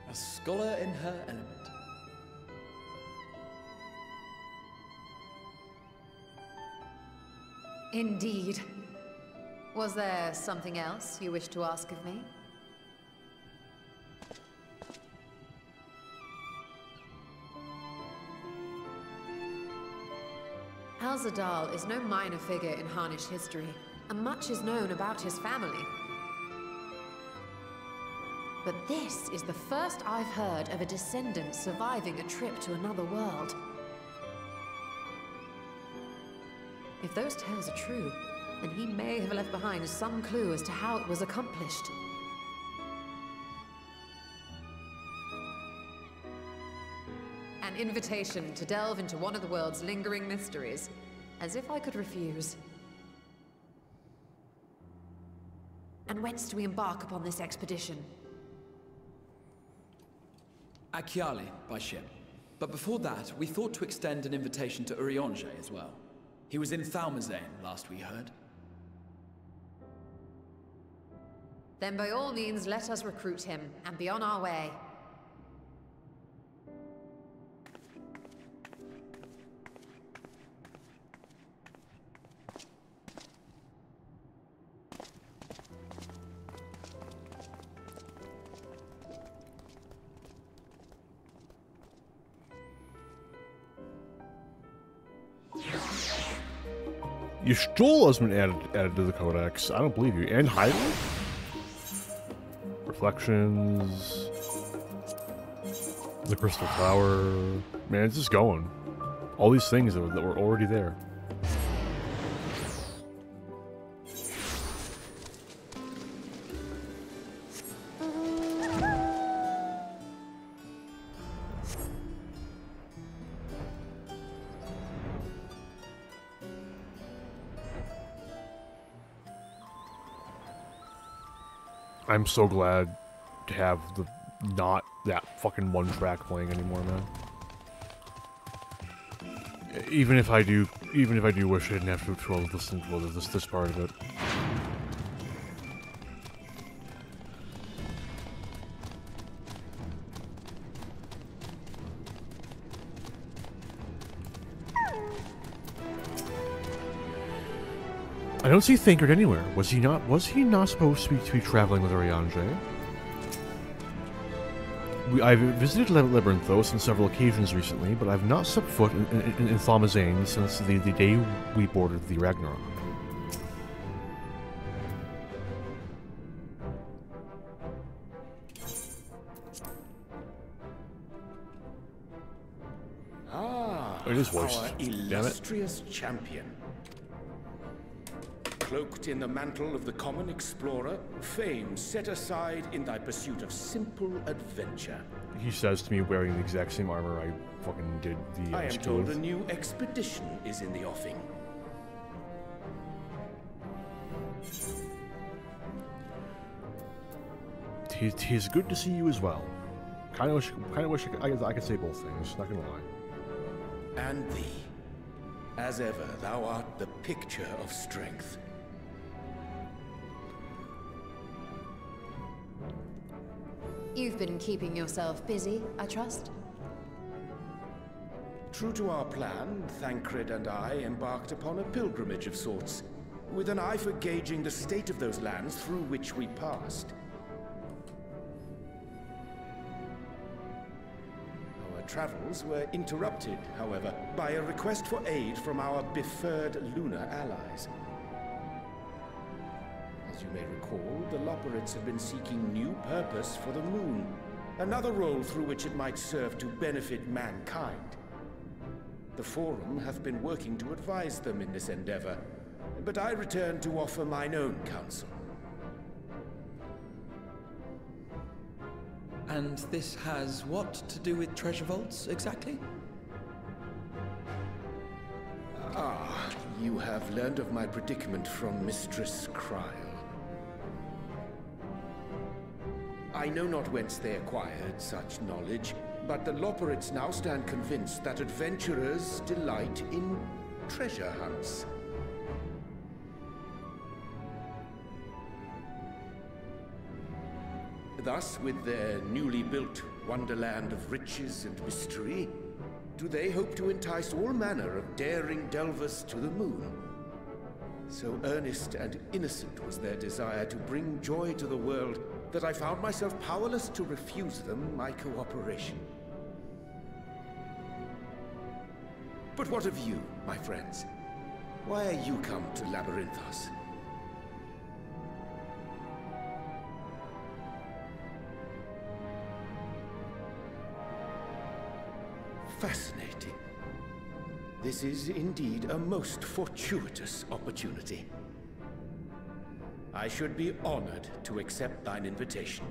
A scholar in her element. Indeed. Was there something else you wish to ask of me? Alzadal is no minor figure in Harnish history, and much is known about his family. But this is the first I've heard of a descendant surviving a trip to another world. If those tales are true, then he may have left behind some clue as to how it was accomplished. An invitation to delve into one of the world's lingering mysteries. As if I could refuse. And whence do we embark upon this expedition? Achiali, by ship. But before that, we thought to extend an invitation to Urianger as well. He was in Thalmazane, last we heard. Then by all means, let us recruit him, and be on our way. Yashtul has been added to the Codex. I don't believe you. And Hyrule? Reflections. The Crystal Tower. Man, it's just going. All these things that were already there. I'm so glad to have the not that fucking one track playing anymore, man. Even if I do wish I didn't have to listen to this part of it. I don't see Thancred anywhere. Was he not supposed to be traveling with Arianje? I've visited Labyrinthos on several occasions recently, but I've not set foot in Thaumazein since the day we boarded the Ragnarok. It is voiced. Our illustrious champion. Cloaked in the mantle of the common explorer, fame set aside in thy pursuit of simple adventure. He says to me wearing the exact same armor I fucking did the I am told a new expedition is in the offing. Tis good to see you as well. Kind of wish I could say both things, not gonna lie. And thee. As ever, thou art the picture of strength. You've been keeping yourself busy, I trust? True to our plan, Thancred and I embarked upon a pilgrimage of sorts, with an eye for gauging the state of those lands through which we passed. Our travels were interrupted, however, by a request for aid from our befurred lunar allies. As you may recall, the Loperids have been seeking new purpose for the moon, another role through which it might serve to benefit mankind. The Forum hath been working to advise them in this endeavor, but I return to offer mine own counsel. And this has what to do with treasure vaults, exactly? Ah, you have learned of my predicament from Mistress Kryl. I know not whence they acquired such knowledge, but the Loperids now stand convinced that adventurers delight in treasure hunts. Thus, with their newly built wonderland of riches and mystery, do they hope to entice all manner of daring delvers to the moon. So earnest and innocent was their desire to bring joy to the world that I found myself powerless to refuse them my cooperation. But what of you, my friends? Why are you come to Labyrinthos? Fascinating. This is indeed a most fortuitous opportunity. I should be honored to accept thine invitation.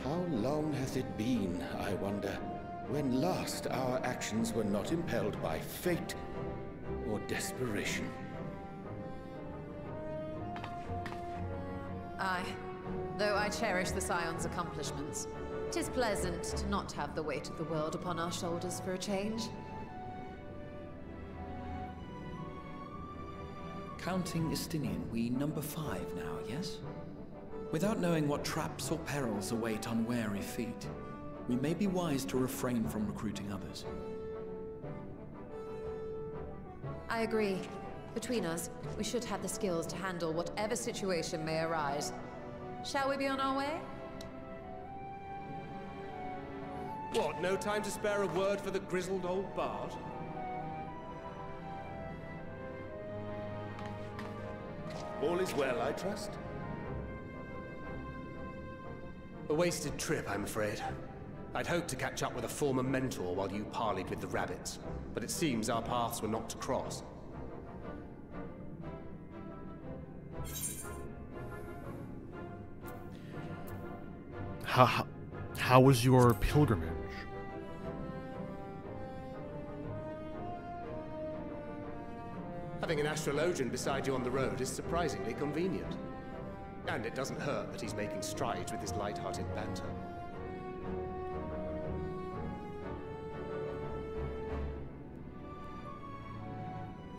How long hath it been, I wonder, when last our actions were not impelled by fate or desperation? Aye. Though I cherish the Scion's accomplishments, 'tis pleasant to not have the weight of the world upon our shoulders for a change. Counting Istinian, we number 5 now, yes? Without knowing what traps or perils await unwary feet, we may be wise to refrain from recruiting others. I agree. Between us, we should have the skills to handle whatever situation may arise. Shall we be on our way? What, no time to spare a word for the grizzled old bard? All is well, I trust? A wasted trip, I'm afraid. I'd hoped to catch up with a former mentor while you parleyed with the rabbits, but it seems our paths were not to cross. How was your pilgrimage? Having an astrologian beside you on the road is surprisingly convenient. And it doesn't hurt that he's making strides with his light-hearted banter.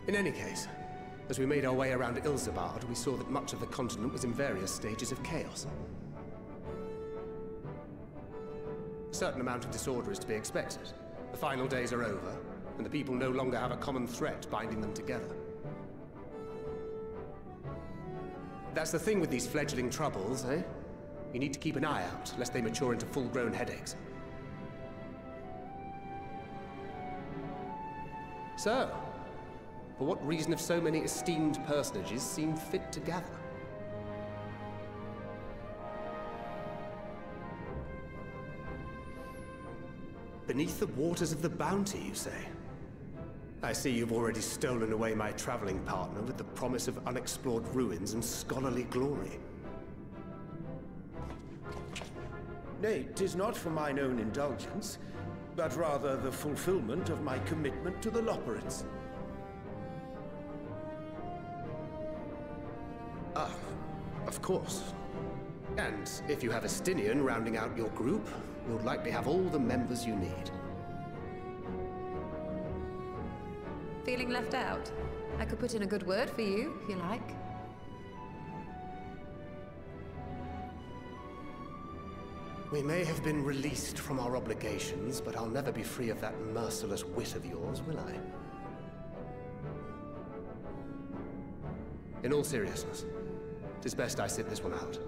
In any case, as we made our way around Ilzabard, we saw that much of the continent was in various stages of chaos. A certain amount of disorder is to be expected. The final days are over, and the people no longer have a common threat binding them together. That's the thing with these fledgling troubles, eh? You need to keep an eye out, lest they mature into full-grown headaches. So, for what reason have so many esteemed personages seemed fit to gather? Beneath the waters of the Bounty, you say? I see you've already stolen away my traveling partner with the promise of unexplored ruins and scholarly glory. Nay, 'tis not for mine own indulgence, but rather the fulfillment of my commitment to the Loporrits. Ah, of course. And if you have a Stinian rounding out your group, you'll likely have all the members you need. Feeling left out? I could put in a good word for you, if you like. We may have been released from our obligations, but I'll never be free of that merciless wit of yours, will I? In all seriousness, it is best I sit this one out.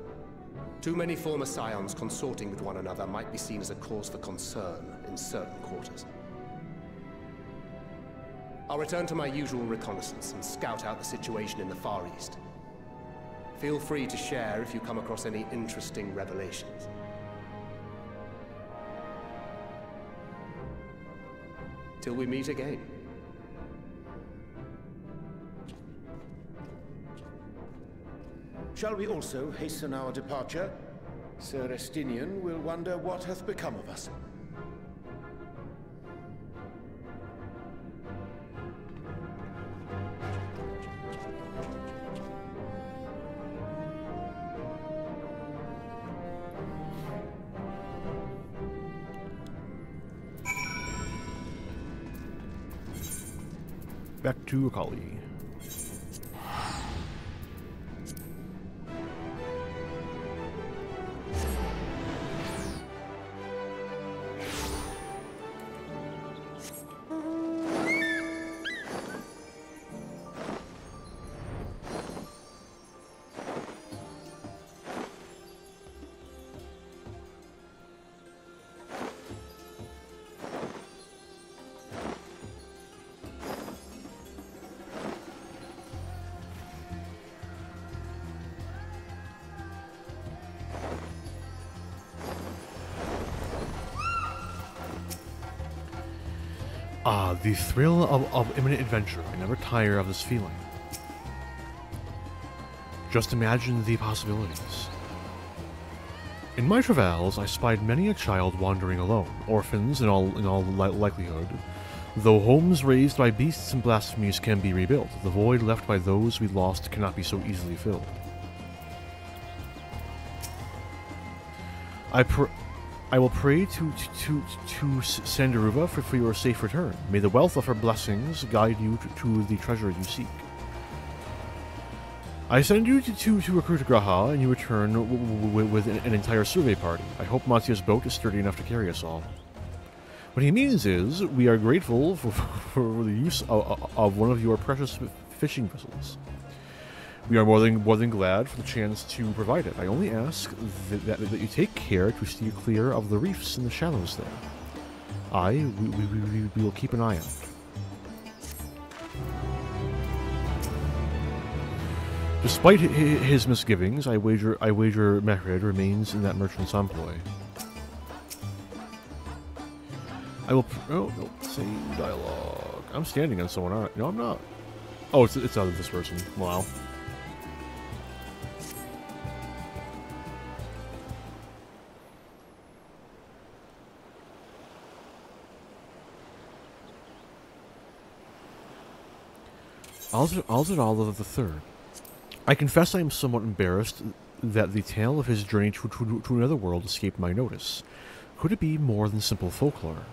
Too many former scions consorting with one another might be seen as a cause for concern in certain quarters. I'll return to my usual reconnaissance and scout out the situation in the Far East. Feel free to share if you come across any interesting revelations. Till we meet again. Shall we also hasten our departure? Sir Estinian will wonder what hath become of us. Back to Akali. Ah, the thrill of imminent adventure. I never tire of this feeling. Just imagine the possibilities. In my travails, I spied many a child wandering alone, orphans in all likelihood. Though homes raised by beasts and blasphemies can be rebuilt, the void left by those we lost cannot be so easily filled. I will pray to Sandaruva for your safe return. May the wealth of her blessings guide you to the treasure you seek. I send you to recruit Graha, and you return with an entire survey party. I hope Mathia's boat is sturdy enough to carry us all. What he means is, we are grateful for the use of one of your precious fishing vessels. We are more than glad for the chance to provide it. I only ask that you take care to steer clear of the reefs and the shallows there. We will keep an eye out. Despite his misgivings, I wager Mehred remains in that merchant's employ. I will. Oh no! Same dialogue. I'm standing on someone. Aren't I? No, I'm not. Oh, it's out of this person. Wow. Alzadal the Third. I confess I am somewhat embarrassed that the tale of his journey to another world escaped my notice. Could it be more than simple folklore?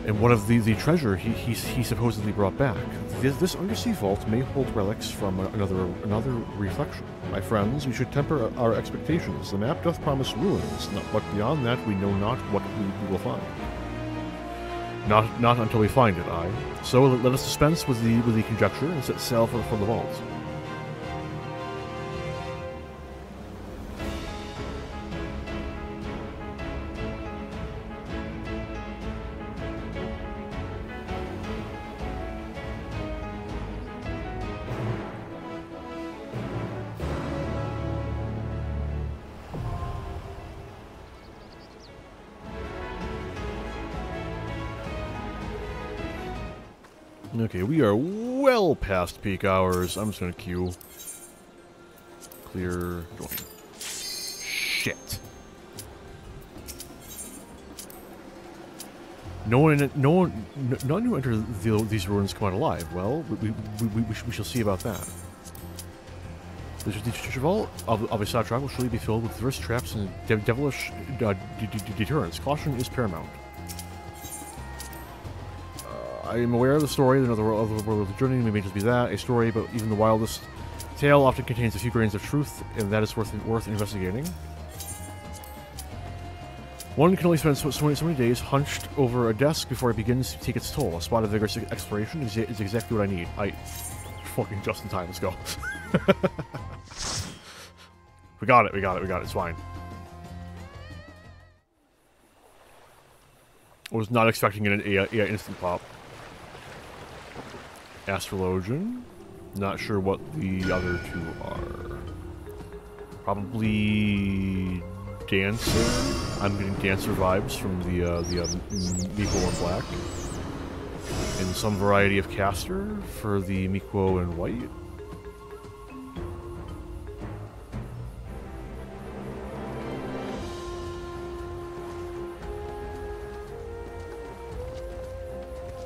and one of the treasure he supposedly brought back. This undersea vault may hold relics from another reflection. My friends, we should temper our expectations. The map doth promise ruins, but beyond that we know not what we will find. Not until we find it, aye. So let us dispense with the conjecture and set sail for the vault. Okay, we are well past peak hours. I'm just gonna queue. Clear. Join. Shit. None who enter these ruins come out alive. Well, we shall see about that. The treasure vault of a satrap will surely be filled with diverse traps and devilish deterrents. Caution is paramount. I am aware of the story, another world of the journey may just be that, a story, but even the wildest tale often contains a few grains of truth, and that is worth investigating. One can only spend so many days hunched over a desk before it begins to take its toll. A spot of vigorous exploration is exactly what I need. Fucking just in time, let's go. We got it, it's fine. I was not expecting an instant pop. Astrologian. Not sure what the other two are. Probably Dancer. I'm getting Dancer vibes from the Miko in black. And some variety of caster for the Miko in white.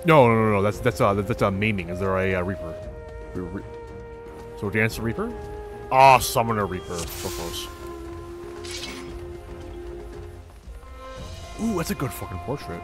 No. That's a maiming. Is there a Reaper? So Dancer Reaper? Ah, Summoner Reaper. So close. Ooh, that's a good fucking portrait.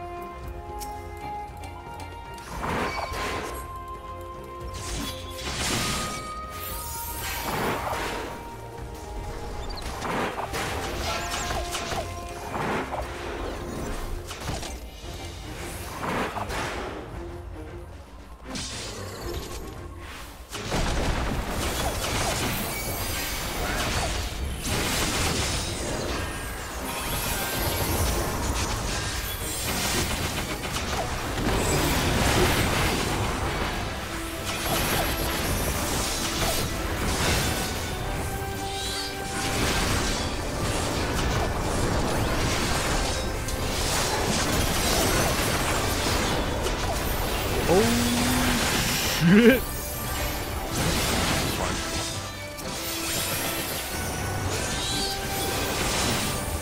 Shit!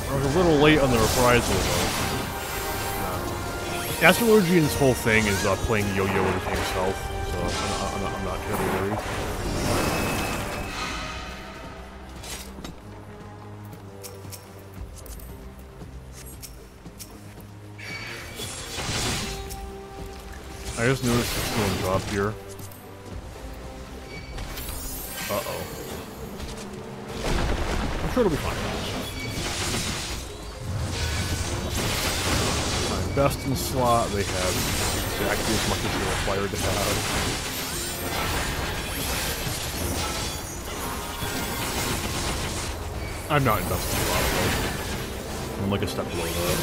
I was a little late on the reprisal, though. Astrologian's whole thing is playing yo-yo with his health, so I'm not terribly worried. I just noticed it's still in drop here. Uh-oh. I'm sure it'll be fine. My best in slot, they have exactly as much as they're required to have. I'm not investing in slot, though. I'm like a step below that.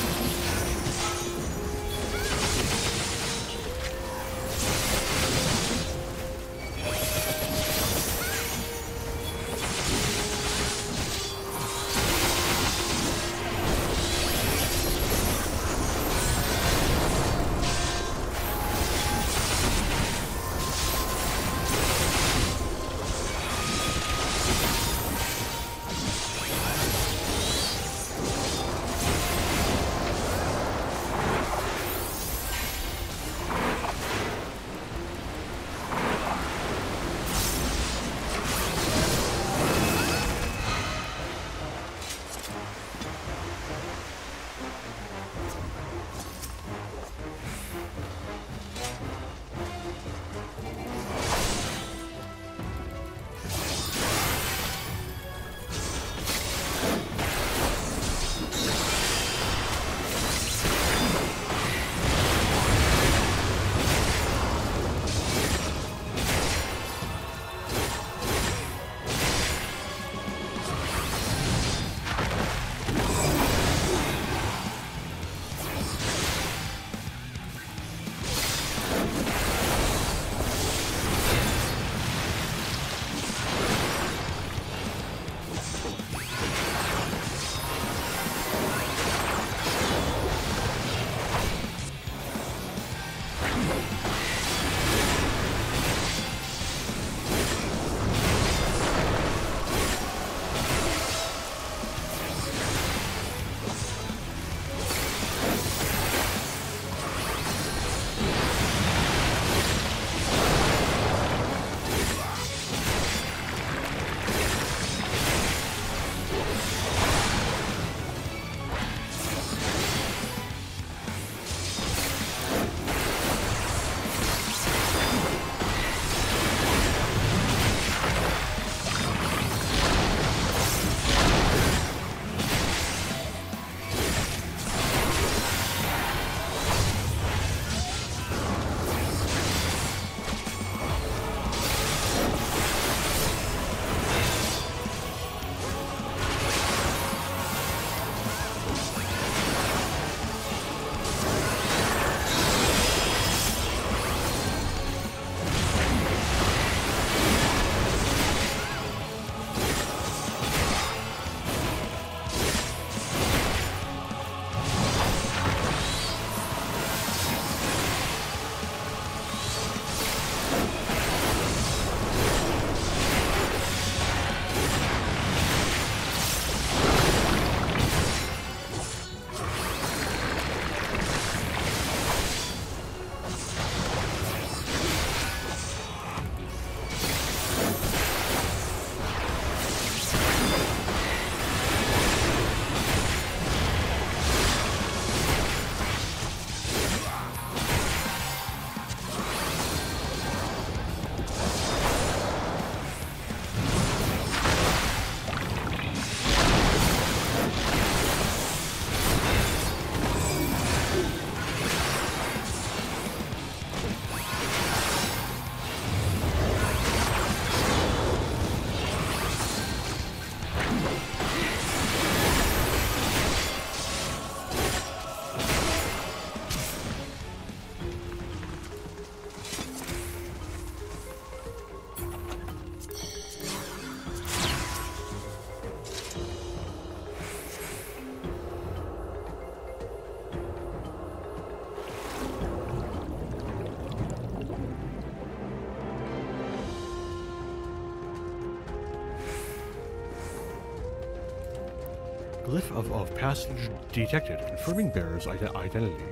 Glyph of passage detected, confirming bearer's identity.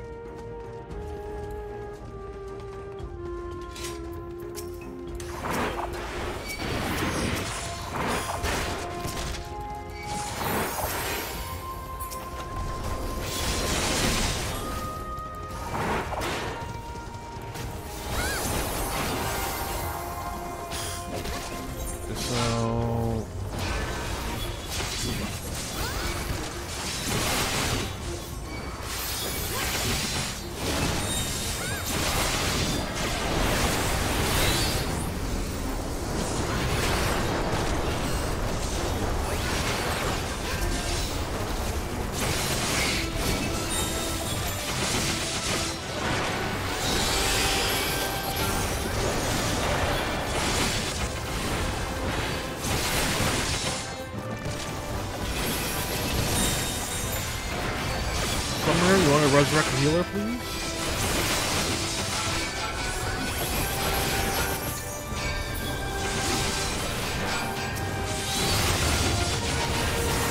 You want to resurrect the healer, please?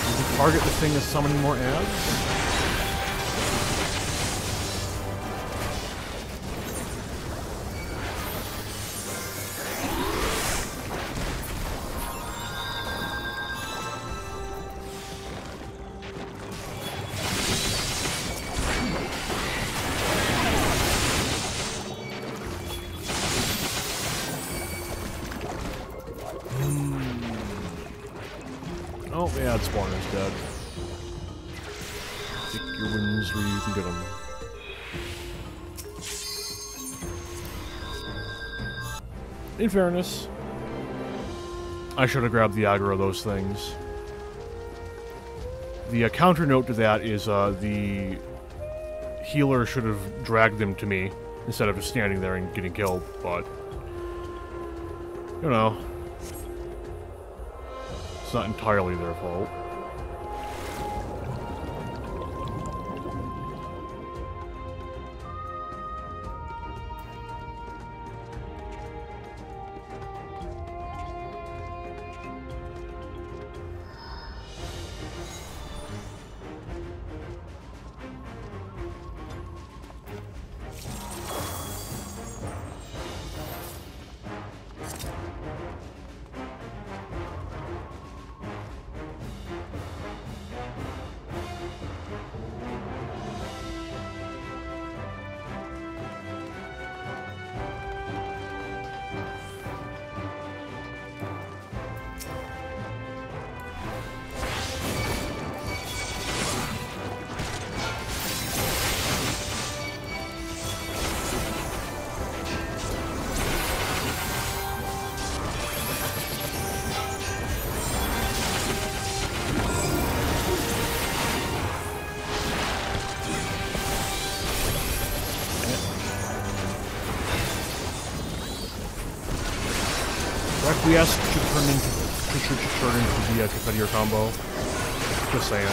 Does the target the thing is summoning more ads? Oh, yeah, the spawner's dead. Pick your wins where you can get them. In fairness, I should have grabbed the aggro of those things. The counter note to that is the healer should have dragged them to me instead of just standing there and getting killed, but you know, it's not entirely their fault. Requiesce should turn into the Confetti combo. Just saying.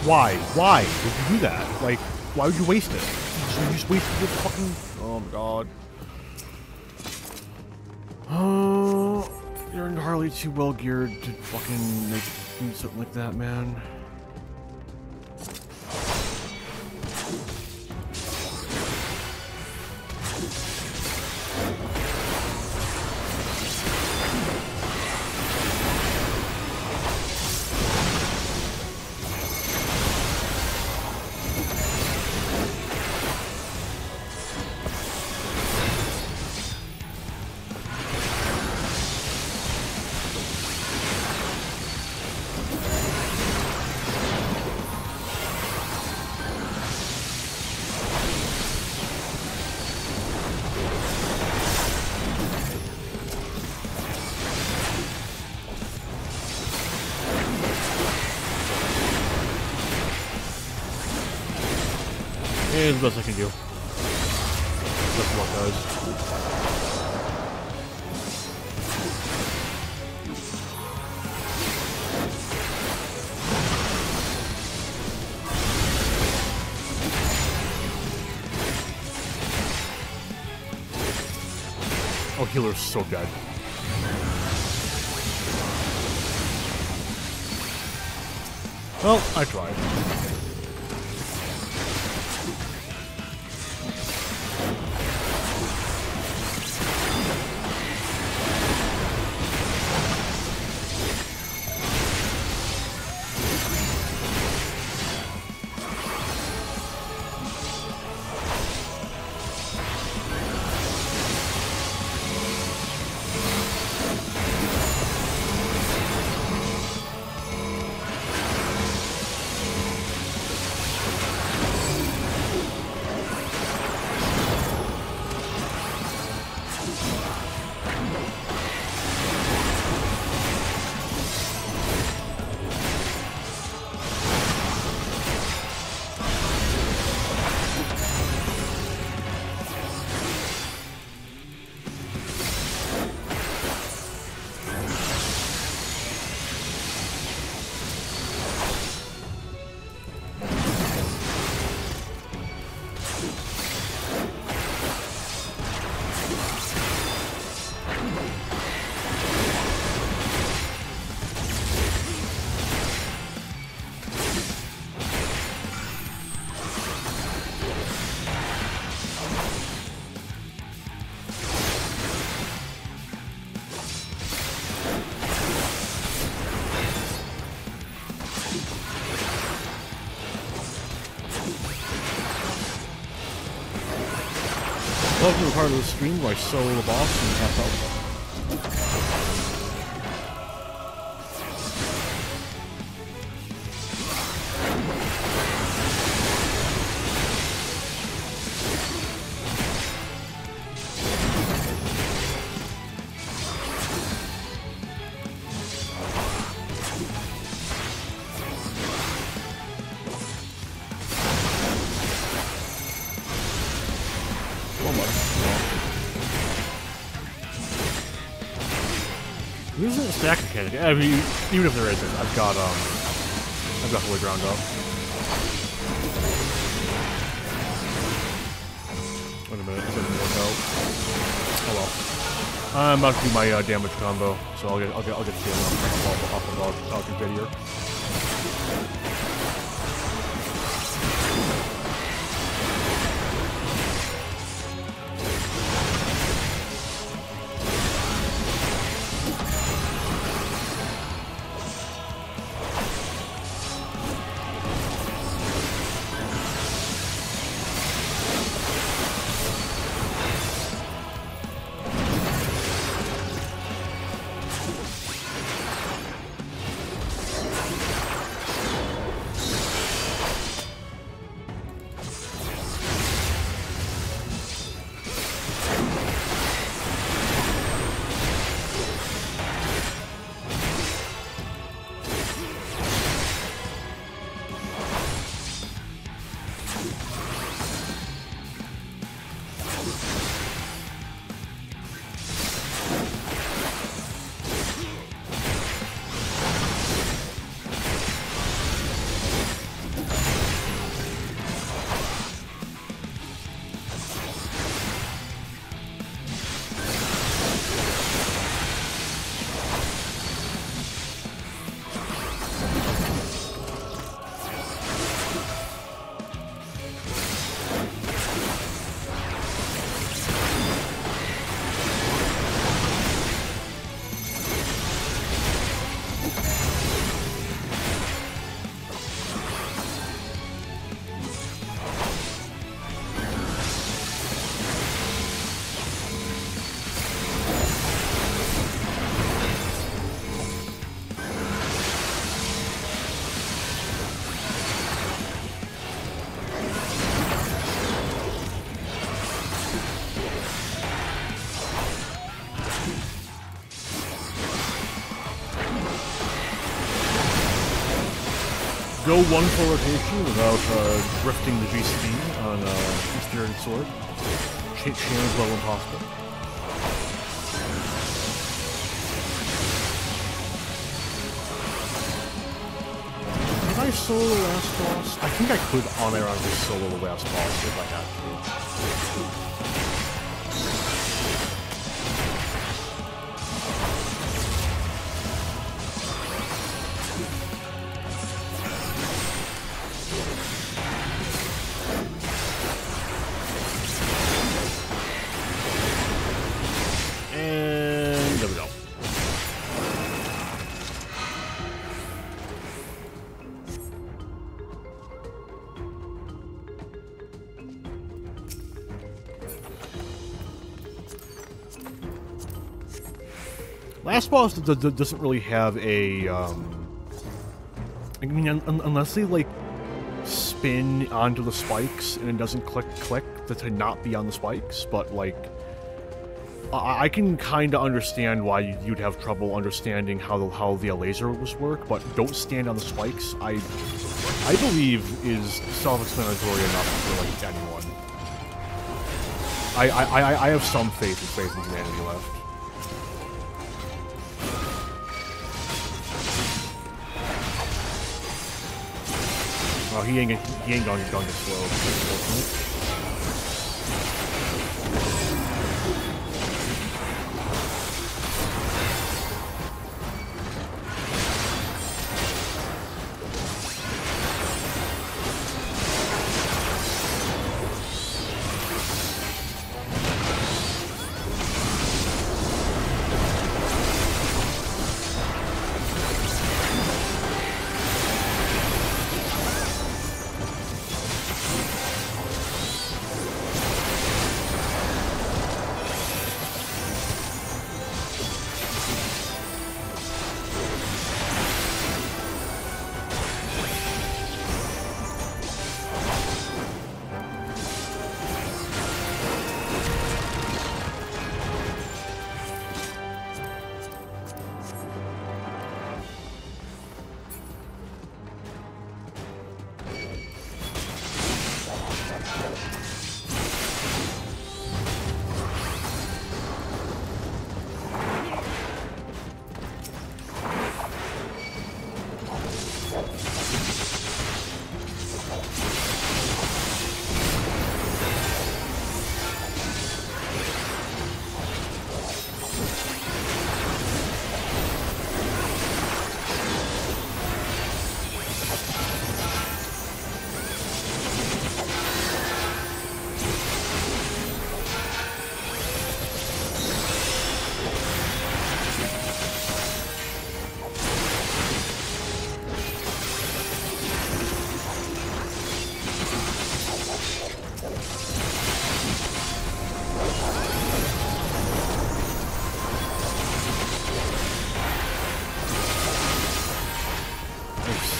Why? Why would you do that? Like, why would you waste it? You just wasted your fucking... Oh my god. Oh, you're entirely too well geared to fucking do something like that, man. It's the best I can do. That's what guys. Oh, healer's so dead. Well, I tried. Love to be part of the stream where I solo the boss and tap out. There isn't a stack mechanic. I mean, even if there isn't, I've got fully ground up. Wait a minute, it doesn't work out. Oh well. I'm about to do my damage combo, so I'll get the feeling off the bed here. go one full rotation without drifting the GC on Spirited Sword. Chance as well impossible. Did I solo the last boss? I think I could unironically solo the last boss if I had to. And there we go. Last boss doesn't really have a, I mean, unless they, like, spin onto the spikes and it doesn't click to not be on the spikes, but, like, I can kind of understand why you'd have trouble understanding how the lasers work, but don't stand on the spikes, I believe is self-explanatory enough for, like, anyone. I have some faith in humanity left. Oh, he ain't going to get slow.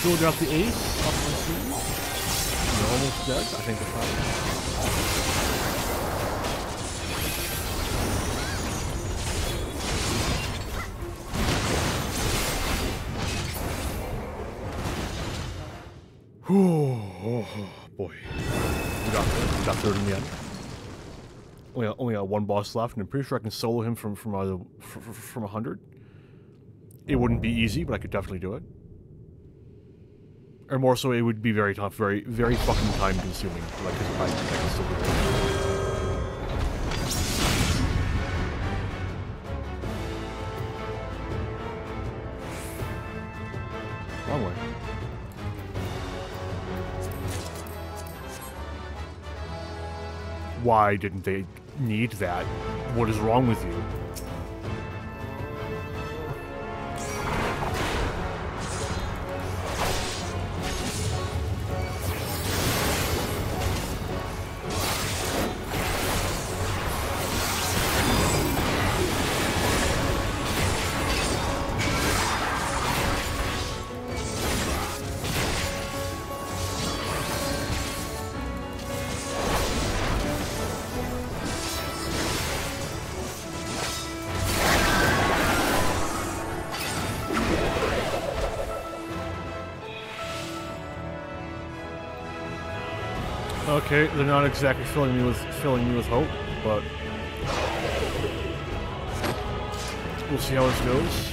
Still got the ace off my sleeve. You're almost dead. I think that's right. Oh boy. We got third in the end. Only got one boss left, and I'm pretty sure I can solo him from 100. It wouldn't be easy, but I could definitely do it. Or more so, it would be very tough, very fucking time consuming. Like, I can still do it. Wrong way. Why didn't they need that? What is wrong with you? Okay, they're not exactly filling me with hope, but we'll see how this goes.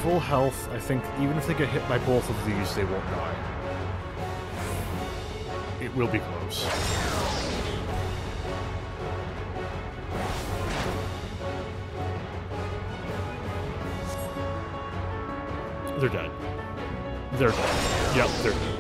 Full health. I think even if they get hit by both of these, they won't die. It will be close. They're dead. They're dead. Yep, they're dead.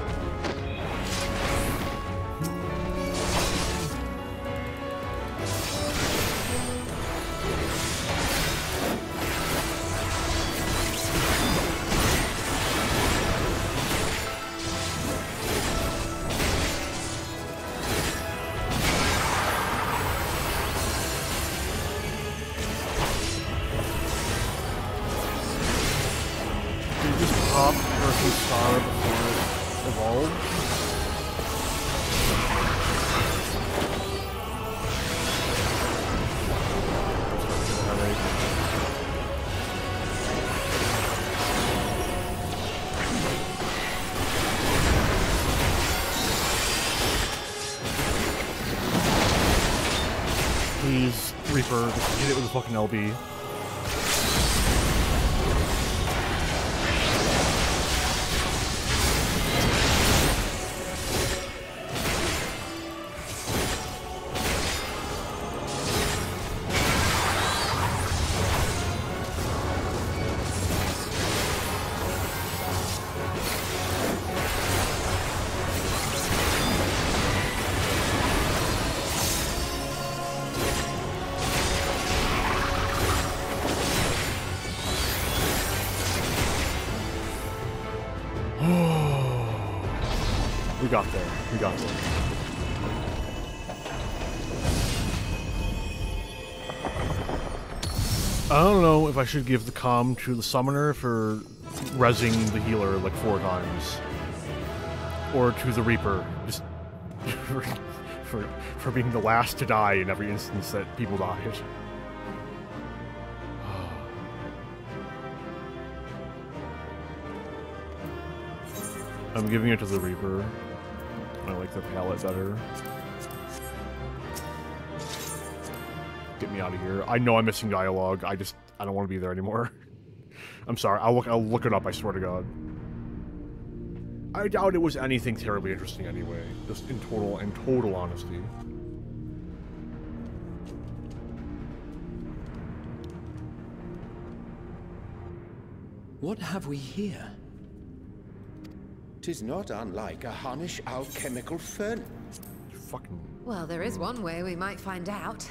Pop versus Star before it evolved. Please, Reaper, just hit it with a fucking LB. We got there. We got there. I don't know if I should give the comm to the summoner for rezzing the healer like 4 times. Or to the Reaper, just for being the last to die in every instance that people died. I'm giving it to the Reaper. I like their palette better. Get me out of here. I know I'm missing dialogue. I don't want to be there anymore. I'm sorry. I'll look it up, I swear to God. I doubt it was anything terribly interesting anyway. Just in total honesty. What have we here? 'Tis not unlike a Harnish alchemical furnace. Fucking. Well, there is one way we might find out.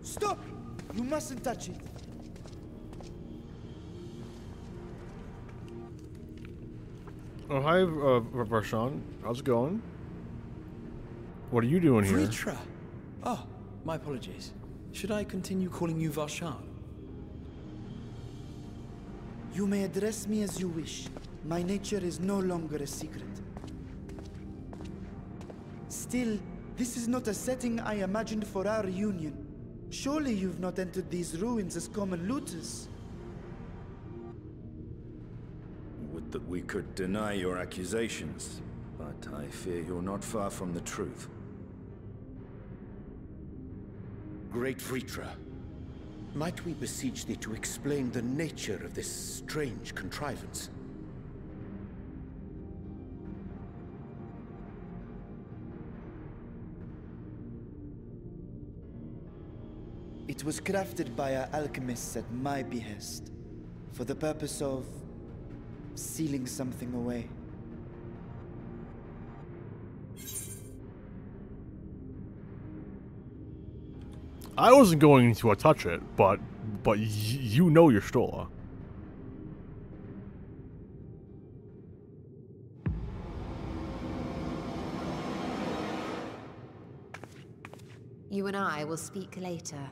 Stop! You mustn't touch it. Oh, hi, Varshan. How's it going? What are you doing here? Vritra! Oh, my apologies. Should I continue calling you Varshan? You may address me as you wish. My nature is no longer a secret. Still, this is not a setting I imagined for our reunion. Surely you've not entered these ruins as common looters. We could deny your accusations, but I fear you're not far from the truth. Great Vritra, might we beseech thee to explain the nature of this strange contrivance? It was crafted by our alchemists at my behest, for the purpose of sealing something away. I wasn't going to touch it, but you know your Stola. You and I will speak later.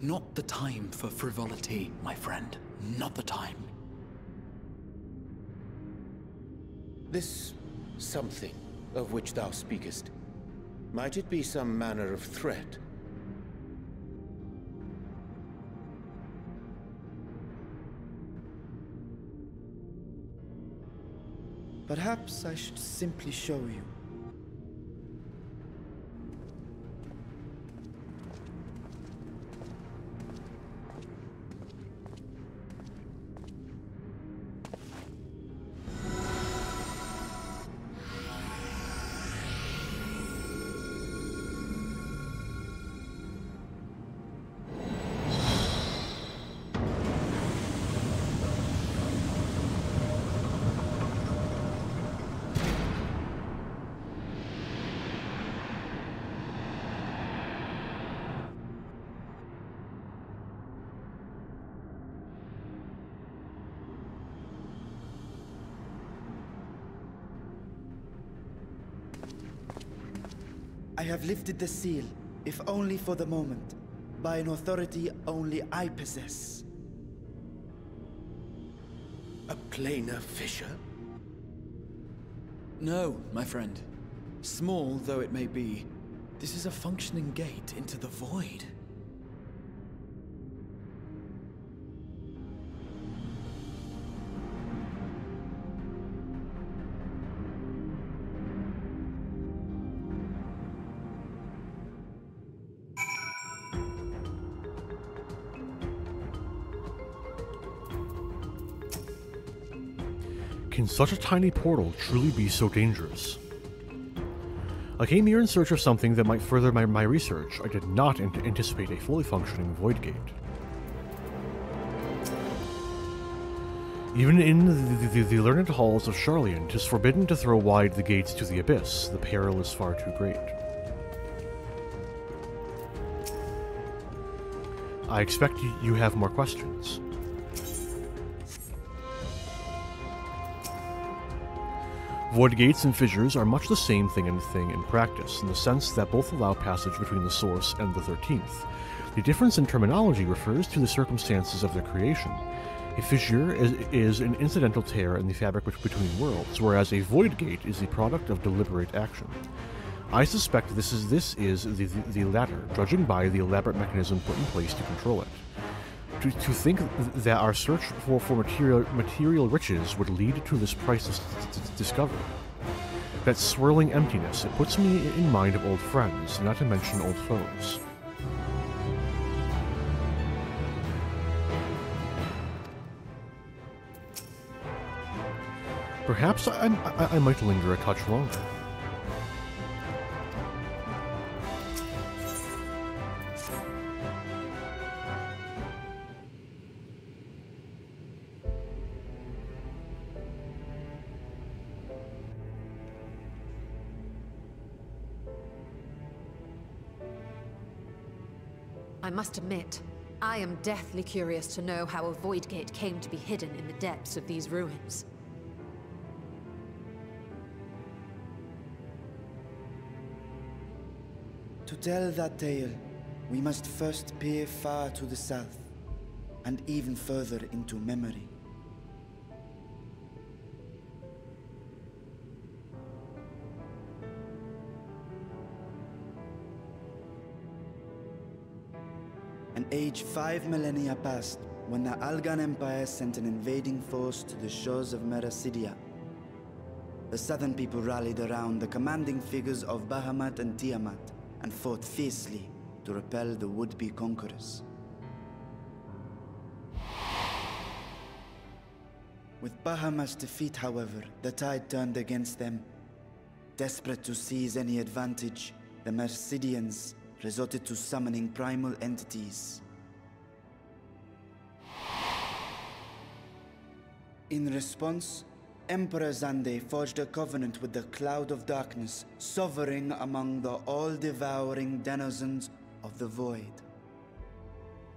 Not the time for frivolity, my friend. Not the time. This something of which thou speakest, might it be some manner of threat? Perhaps I should simply show you. I have lifted the seal, if only for the moment, by an authority only I possess. A planar fissure? No, my friend. Small though it may be, this is a functioning gate into the void. Can such a tiny portal truly be so dangerous? I came here in search of something that might further my research. I did not anticipate a fully functioning void gate. Even in the learned halls of Charlian, 'tis forbidden to throw wide the gates to the abyss. The peril is far too great. I expect you have more questions. Void gates and fissures are much the same thing in practice, in the sense that both allow passage between the Source and the 13th. The difference in terminology refers to the circumstances of their creation. A fissure is an incidental tear in the fabric between worlds, whereas a void gate is the product of deliberate action. I suspect this is the latter, judging by the elaborate mechanism put in place to control it. To think that our search for material riches would lead to this priceless discovery. That swirling emptiness, it puts me in mind of old friends, not to mention old foes. Perhaps I might linger a touch longer. I must admit, I am deathly curious to know how a void gate came to be hidden in the depths of these ruins. To tell that tale, we must first peer far to the south, and even further into memory. An age 5 millennia passed when the Algan Empire sent an invading force to the shores of Meracidia. The southern people rallied around the commanding figures of Bahamut and Tiamat and fought fiercely to repel the would-be conquerors. With Bahamut's defeat, however, the tide turned against them. Desperate to seize any advantage, the Mercidians resorted to summoning primal entities. In response, Emperor Zande forged a covenant with the Cloud of Darkness, sovereign among the all-devouring denizens of the Void.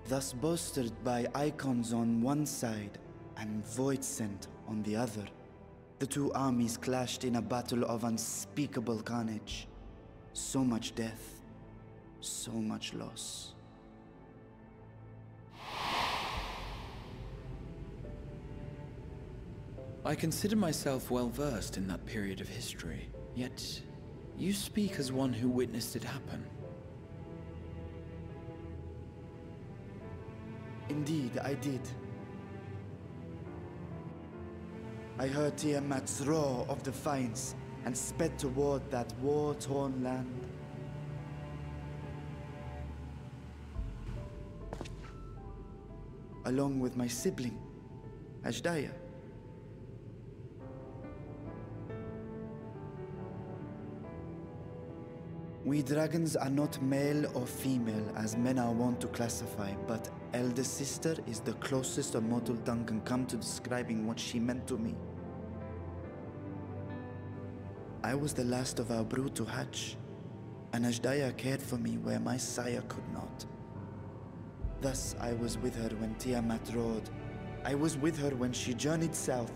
Thus bolstered by icons on one side and Voidsent on the other, the two armies clashed in a battle of unspeakable carnage. So much death, so much loss. I consider myself well versed in that period of history, yet you speak as one who witnessed it happen. Indeed, I did. I heard Tiamat's roar of defiance and sped toward that war-torn land. Along with my sibling, Ajdaya. We dragons are not male or female as men are wont to classify, but elder sister is the closest a mortal tongue can come to describing what she meant to me. I was the last of our brood to hatch, and Ajdaya cared for me where my sire could not. Thus I was with her when Tiamat roared, I was with her when she journeyed south,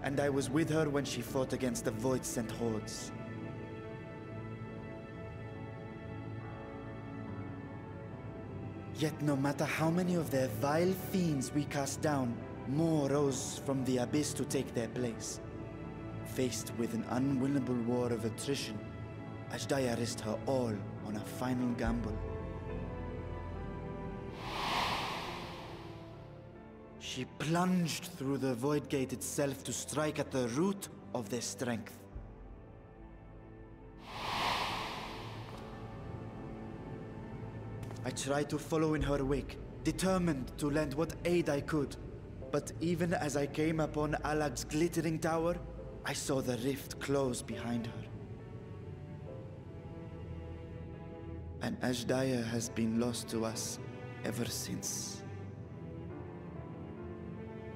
and I was with her when she fought against the Void-sent hordes. Yet no matter how many of their vile fiends we cast down, more rose from the abyss to take their place. Faced with an unwinnable war of attrition, Ajdaya risked her all on a final gamble. She plunged through the Void Gate itself to strike at the root of their strength. I tried to follow in her wake, determined to lend what aid I could. But even as I came upon Alag's glittering tower, I saw the rift close behind her. And Ajdaya has been lost to us ever since.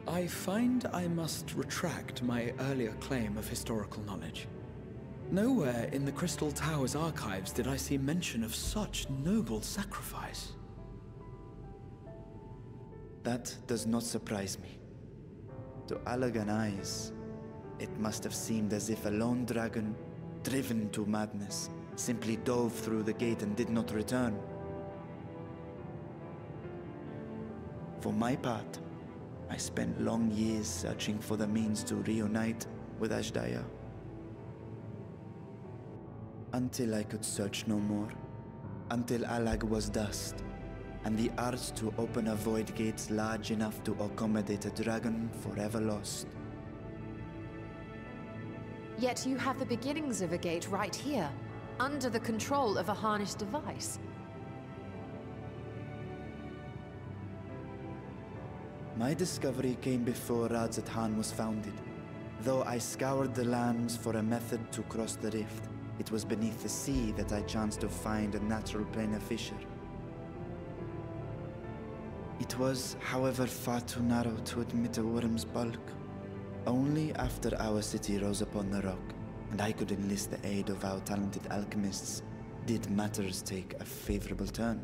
I find I must retract my earlier claim of historical knowledge. Nowhere in the Crystal Tower's archives did I see mention of such noble sacrifice. That does not surprise me. To Allagan eyes, it must have seemed as if a lone dragon, driven to madness, simply dove through the gate and did not return. For my part, I spent long years searching for the means to reunite with Ajdaya. Until I could search no more. Until Allag was dust, and the art to open a void gate large enough to accommodate a dragon forever lost. Yet you have the beginnings of a gate right here, under the control of a harnessed device. My discovery came before Radzat Han was founded. Though I scoured the lands for a method to cross the rift, it was beneath the sea that I chanced to find a natural planar fissure. It was, however, far too narrow to admit a worm's bulk. Only after our city rose upon the rock, and I could enlist the aid of our talented alchemists, did matters take a favorable turn.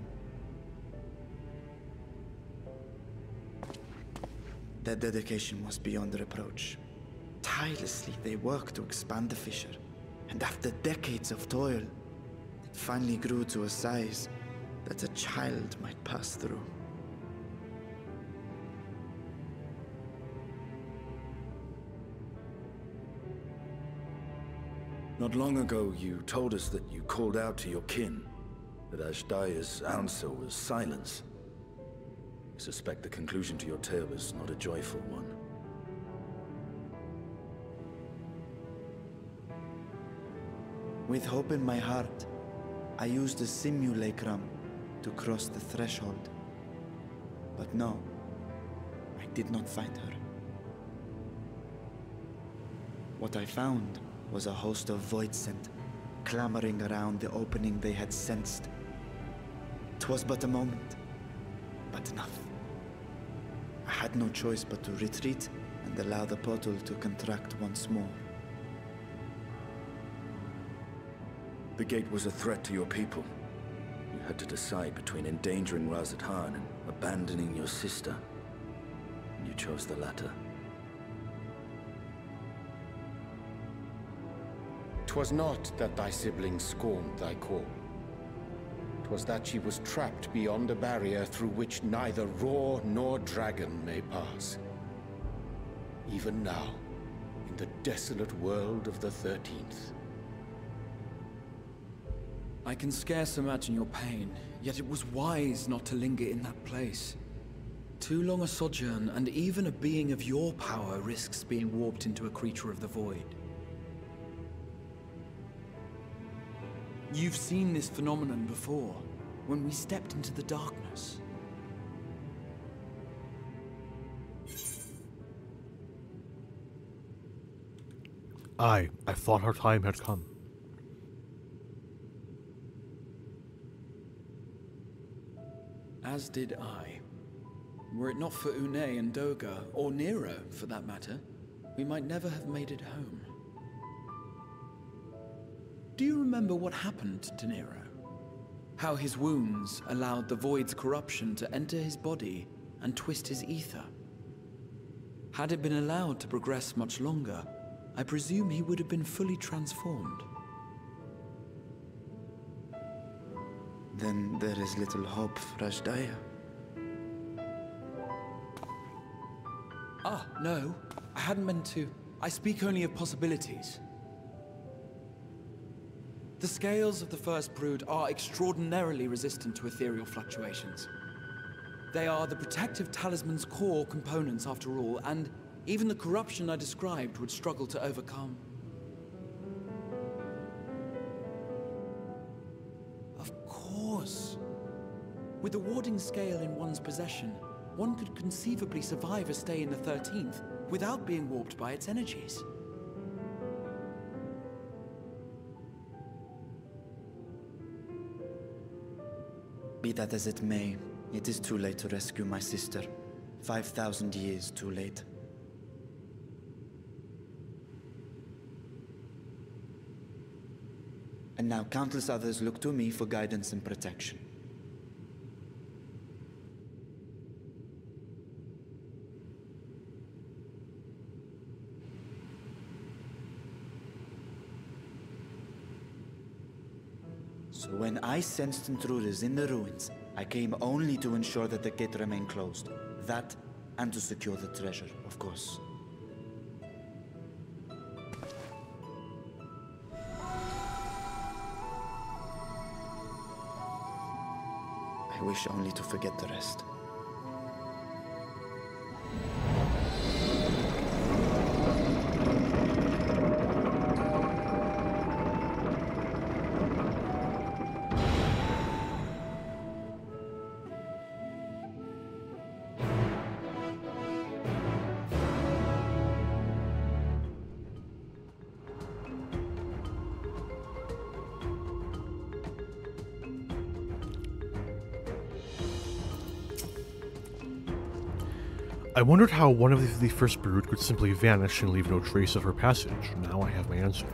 Their dedication was beyond reproach. Tirelessly they worked to expand the fissure, and after decades of toil, it finally grew to a size that a child might pass through. Not long ago, you told us that you called out to your kin, that Ajdaya's answer was silence. I suspect the conclusion to your tale is not a joyful one. With hope in my heart, I used the simulacrum to cross the threshold. But no, I did not find her. What I found was a host of voidsent, clamoring around the opening they had sensed. 'Twas but a moment, but enough. I had no choice but to retreat and allow the portal to contract once more. The gate was a threat to your people. You had to decide between endangering Razat Khan and abandoning your sister. You chose the latter. 'Twas not that thy siblings scorned thy call. 'Twas that she was trapped beyond a barrier through which neither roar nor dragon may pass. Even now, in the desolate world of the 13th. I can scarce imagine your pain, yet it was wise not to linger in that place. Too long a sojourn, and even a being of your power risks being warped into a creature of the void. You've seen this phenomenon before, when we stepped into the darkness. I thought our time had come. As did I. Were it not for Une and Doga, or Nero for that matter, we might never have made it home. Do you remember what happened to Nero? How his wounds allowed the Void's corruption to enter his body and twist his ether? Had it been allowed to progress much longer, I presume he would have been fully transformed. Then there is little hope for Azdaja. Ah, no. I hadn't meant to. I speak only of possibilities. The scales of the First Brood are extraordinarily resistant to ethereal fluctuations. They are the protective talisman's core components after all, and even the corruption I described would struggle to overcome. Of course. With the warding scale in one's possession, one could conceivably survive a stay in the 13th without being warped by its energies. Be that as it may, it is too late to rescue my sister. 5,000 years too late. And now countless others look to me for guidance and protection. So when I sensed intruders in the ruins, I came only to ensure that the gate remained closed. That, and to secure the treasure, of course. I wish only to forget the rest. I wondered how one of the First Brood could simply vanish and leave no trace of her passage. Now I have my answer.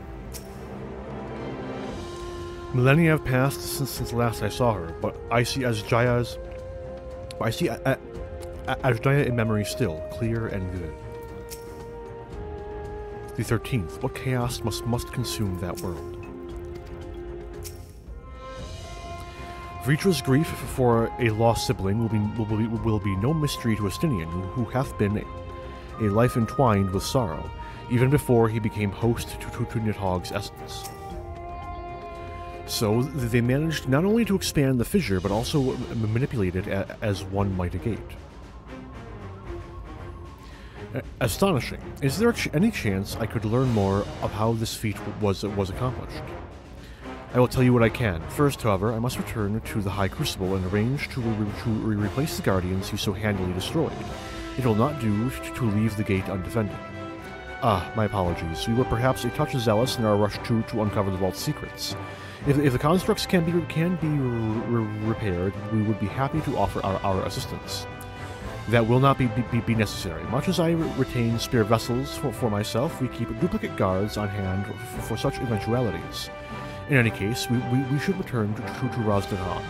Millennia have passed since last I saw her, but I see Azdaja in memory still, clear and vivid. The 13th. What chaos must consume that world? Vritra's grief for a lost sibling will be no mystery to Estinian, who hath been a life entwined with sorrow, even before he became host to Nidhogg's essence. So they managed not only to expand the fissure, but also manipulate it as one might a gate. Astonishing. Is there any chance I could learn more of how this feat was accomplished? I will tell you what I can. First, however, I must return to the High Crucible and arrange to replace the Guardians you so handily destroyed. It will not do to leave the gate undefended. Ah, my apologies. We were perhaps a touch zealous in our rush to uncover the vault's secrets. If the constructs can be repaired, we would be happy to offer our assistance. That will not be necessary. Much as I retain spare vessels for myself, we keep duplicate guards on hand for such eventualities. In any case, we should return to Razdad Han.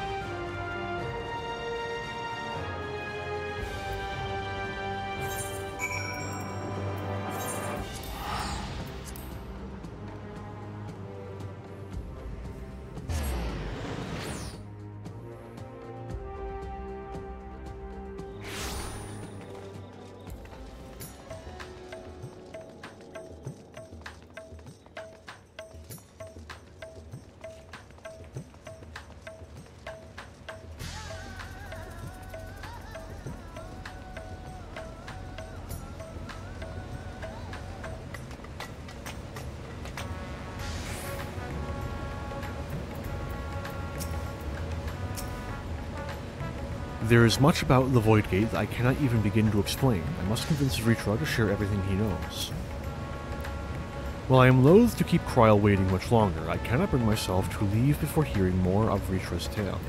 There is much about the Void Gate that I cannot even begin to explain. I must convince Vritra to share everything he knows. While I am loath to keep Kryl waiting much longer, I cannot bring myself to leave before hearing more of Vritra's tale.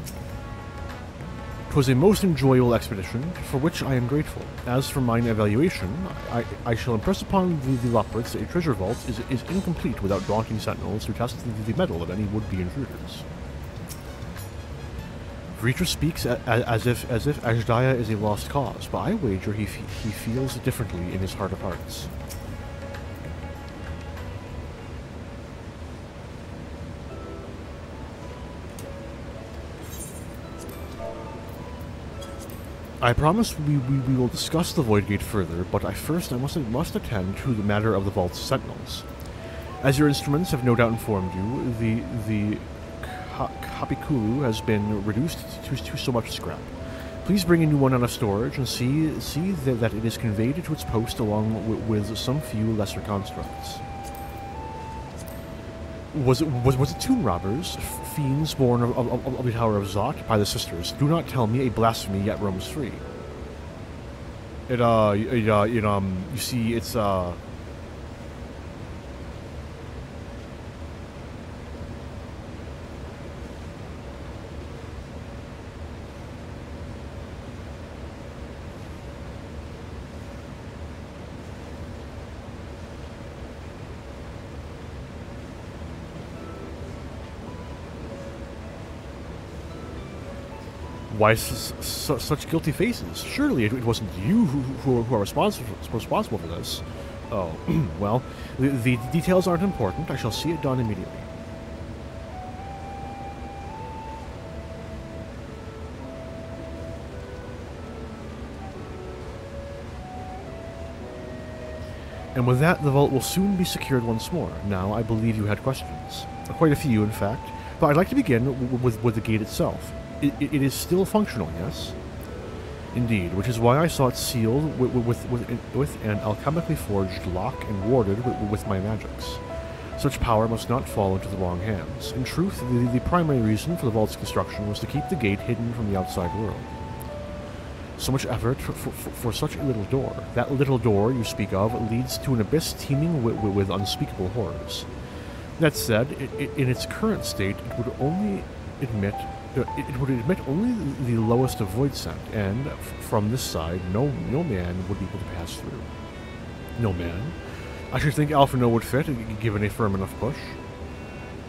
'Twas a most enjoyable expedition, for which I am grateful. As for mine evaluation, I shall impress upon the Lockwards that a treasure vault is incomplete without daunting sentinels who test the mettle of any would-be intruders. Vritra speaks as if Ajdaya is a lost cause, but I wager he feels differently in his heart of hearts. I promise we will discuss the Void Gate further, but first I must attend to the matter of the vault's sentinels. As your instruments have no doubt informed you, the Kapikulu has been reduced to so much scrap. Please bring a new one out of storage and see that it is conveyed to its post along with some few lesser constructs. Was it tomb robbers, fiends born of the Tower of Zot by the sisters? Do not tell me a blasphemy yet roams free. You see, it's why such guilty faces? Surely it wasn't you who are responsible for this. Oh, well, the details aren't important. I shall see it done immediately. And with that, the vault will soon be secured once more. Now, I believe you had questions. Quite a few, in fact. But I'd like to begin with the gate itself. It is still functional, yes? Indeed, which is why I saw it sealed with an alchemically forged lock and warded with my magics. Such power must not fall into the wrong hands. In truth, the primary reason for the vault's construction was to keep the gate hidden from the outside world. So much effort for such a little door. That little door you speak of leads to an abyss teeming with unspeakable horrors. That said, in its current state, it would admit only the lowest of void scent, and from this side, no man would be able to pass through. No man? I should think Alphino would fit, given a firm enough push.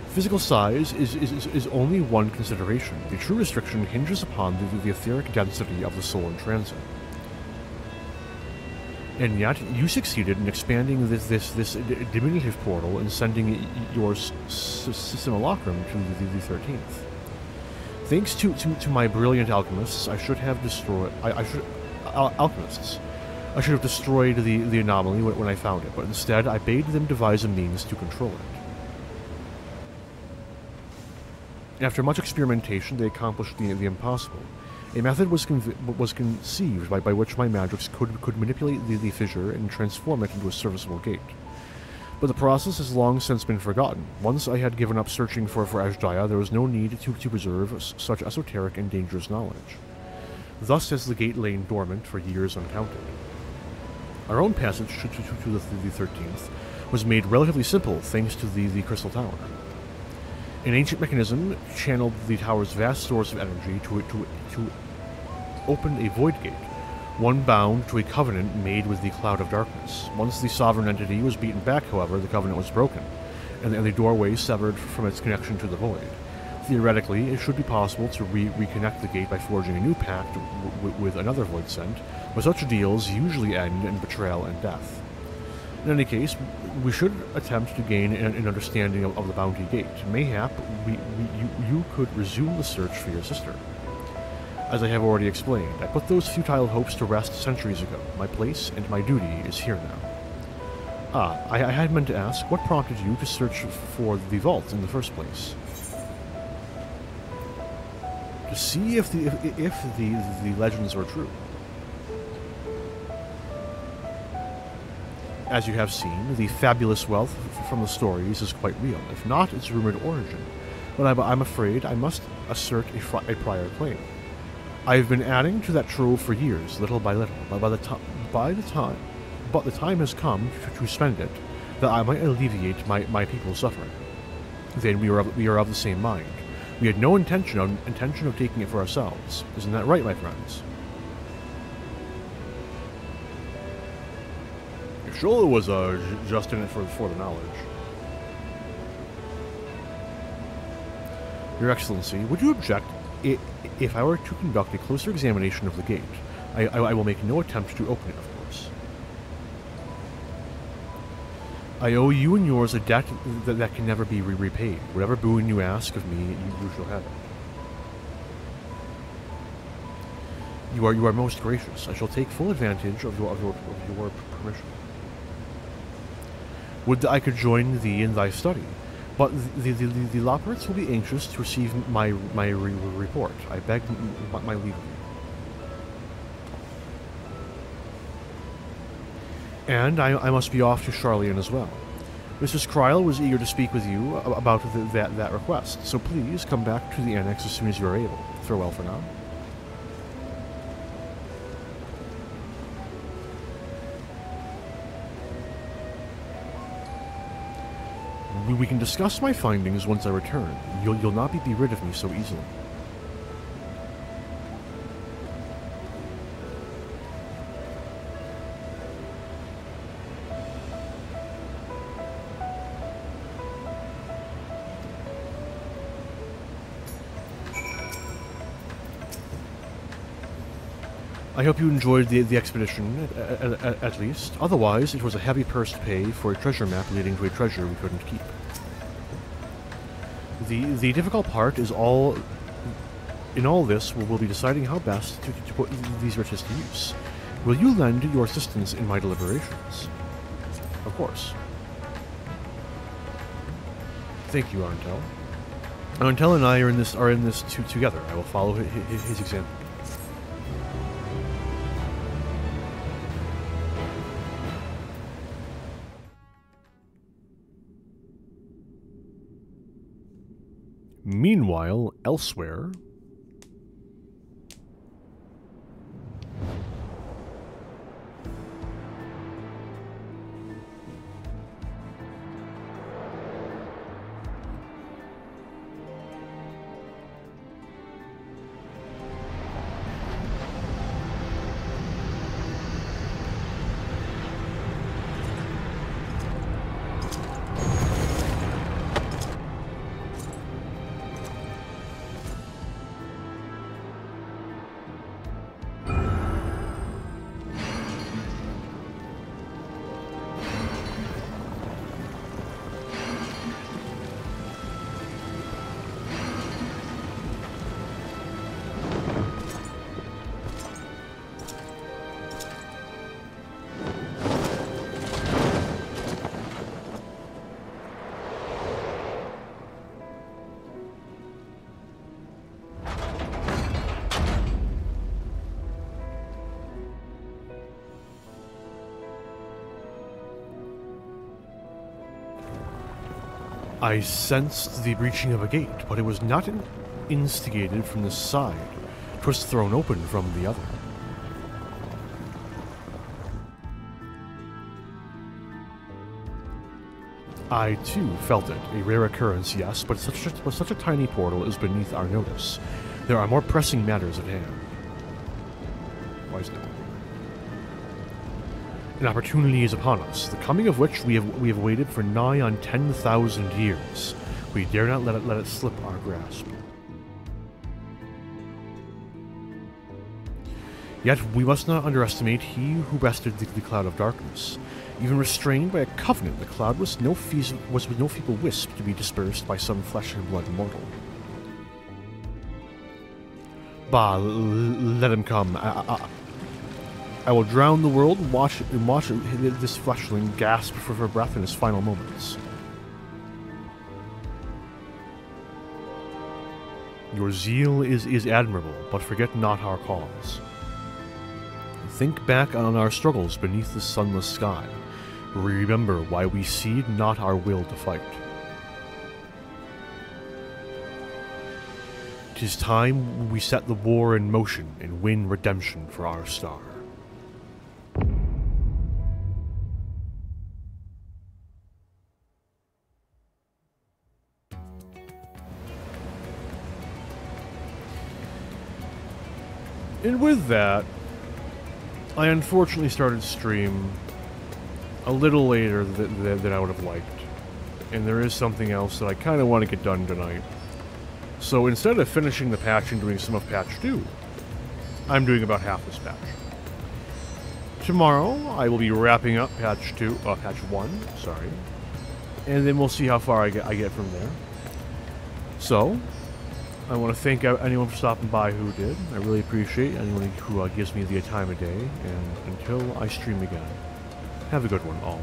Physical size is only one consideration. The true restriction hinges upon the etheric density of the soul in transit. And yet, you succeeded in expanding this diminutive portal and sending your simulacrum to the 13th. Thanks to my brilliant alchemists, I should have destroyed the anomaly when I found it, but instead I bade them devise a means to control it. After much experimentation, they accomplished the impossible. A method was conceived by which my magics could manipulate the fissure and transform it into a serviceable gate. But the process has long since been forgotten. Once I had given up searching for Ashdaya, there was no need to preserve such esoteric and dangerous knowledge. Thus has the gate lain dormant for years uncounted. Our own passage to the 13th was made relatively simple thanks to the Crystal Tower. An ancient mechanism channeled the tower's vast stores of energy to open a void gate, one bound to a covenant made with the Cloud of Darkness. Once the sovereign entity was beaten back, however, the covenant was broken, and the doorway severed from its connection to the void. Theoretically, it should be possible to reconnect the gate by forging a new pact with another void sent, but such deals usually end in betrayal and death. In any case, we should attempt to gain an understanding of the Bounty Gate. Mayhap you could resume the search for your sister. As I have already explained, I put those futile hopes to rest centuries ago. My place and my duty is here now. I had meant to ask, what prompted you to search for the vault in the first place? To see if the legends are true. As you have seen, the fabulous wealth from the stories is quite real, if not its rumored origin. But I'm afraid I must assert a prior claim. I have been adding to that trove for years, little by little, but the time has come to spend it, that I might alleviate my people's suffering. Then we are of the same mind. We had no intention of taking it for ourselves. Isn't that right, my friends? Sure, was just in it for the knowledge. Your Excellency, would you object if I were to conduct a closer examination of the gate? I will make no attempt to open it, of course. I owe you and yours a debt that can never be repaid. Whatever boon you ask of me, you shall have it. You are most gracious. I shall take full advantage of your permission. Would that I could join thee in thy study, but the Loperts will be anxious to receive my report. I beg my leave of you. And I must be off to Charlian as well. Mrs. Kryl was eager to speak with you about that request, so please come back to the annex as soon as you are able. Farewell for now. We can discuss my findings once I return. You'll not be rid of me so easily. I hope you enjoyed the expedition, at least. Otherwise, it was a heavy purse to pay for a treasure map leading to a treasure we couldn't keep. The difficult part is in all this will be deciding how best to put these riches to use. Will you lend your assistance in my deliberations? Of course. Thank you, Arntel. Arntel and I are in this together. I will follow his example. Meanwhile, elsewhere... I sensed the breaching of a gate, but it was not instigated from the side. It was thrown open from the other. I, too, felt it. A rare occurrence, yes, but such a tiny portal is beneath our notice. There are more pressing matters at hand. Why is that? An opportunity is upon us, the coming of which we have waited for nigh on 10,000 years. We dare not let it slip our grasp. Yet we must not underestimate he who bested the cloud of darkness. Even restrained by a covenant, the cloud was no feeble wisp to be dispersed by some flesh and blood mortal. Bah, let him come. I will drown the world and watch this fleshling gasp for breath in his final moments. Your zeal is admirable, but forget not our cause. Think back on our struggles beneath the sunless sky. Remember why we cede not our will to fight. 'Tis time we set the war in motion and win redemption for our star. And with that, I unfortunately started stream a little later than I would have liked. And there is something else that I kind of want to get done tonight. So instead of finishing the patch and doing some of patch 2, I'm doing about half this patch. Tomorrow, I will be wrapping up patch 1, sorry. And then we'll see how far I get from there. So, I want to thank anyone for stopping by who did. I really appreciate anyone who gives me the time of day. And until I stream again, have a good one, all.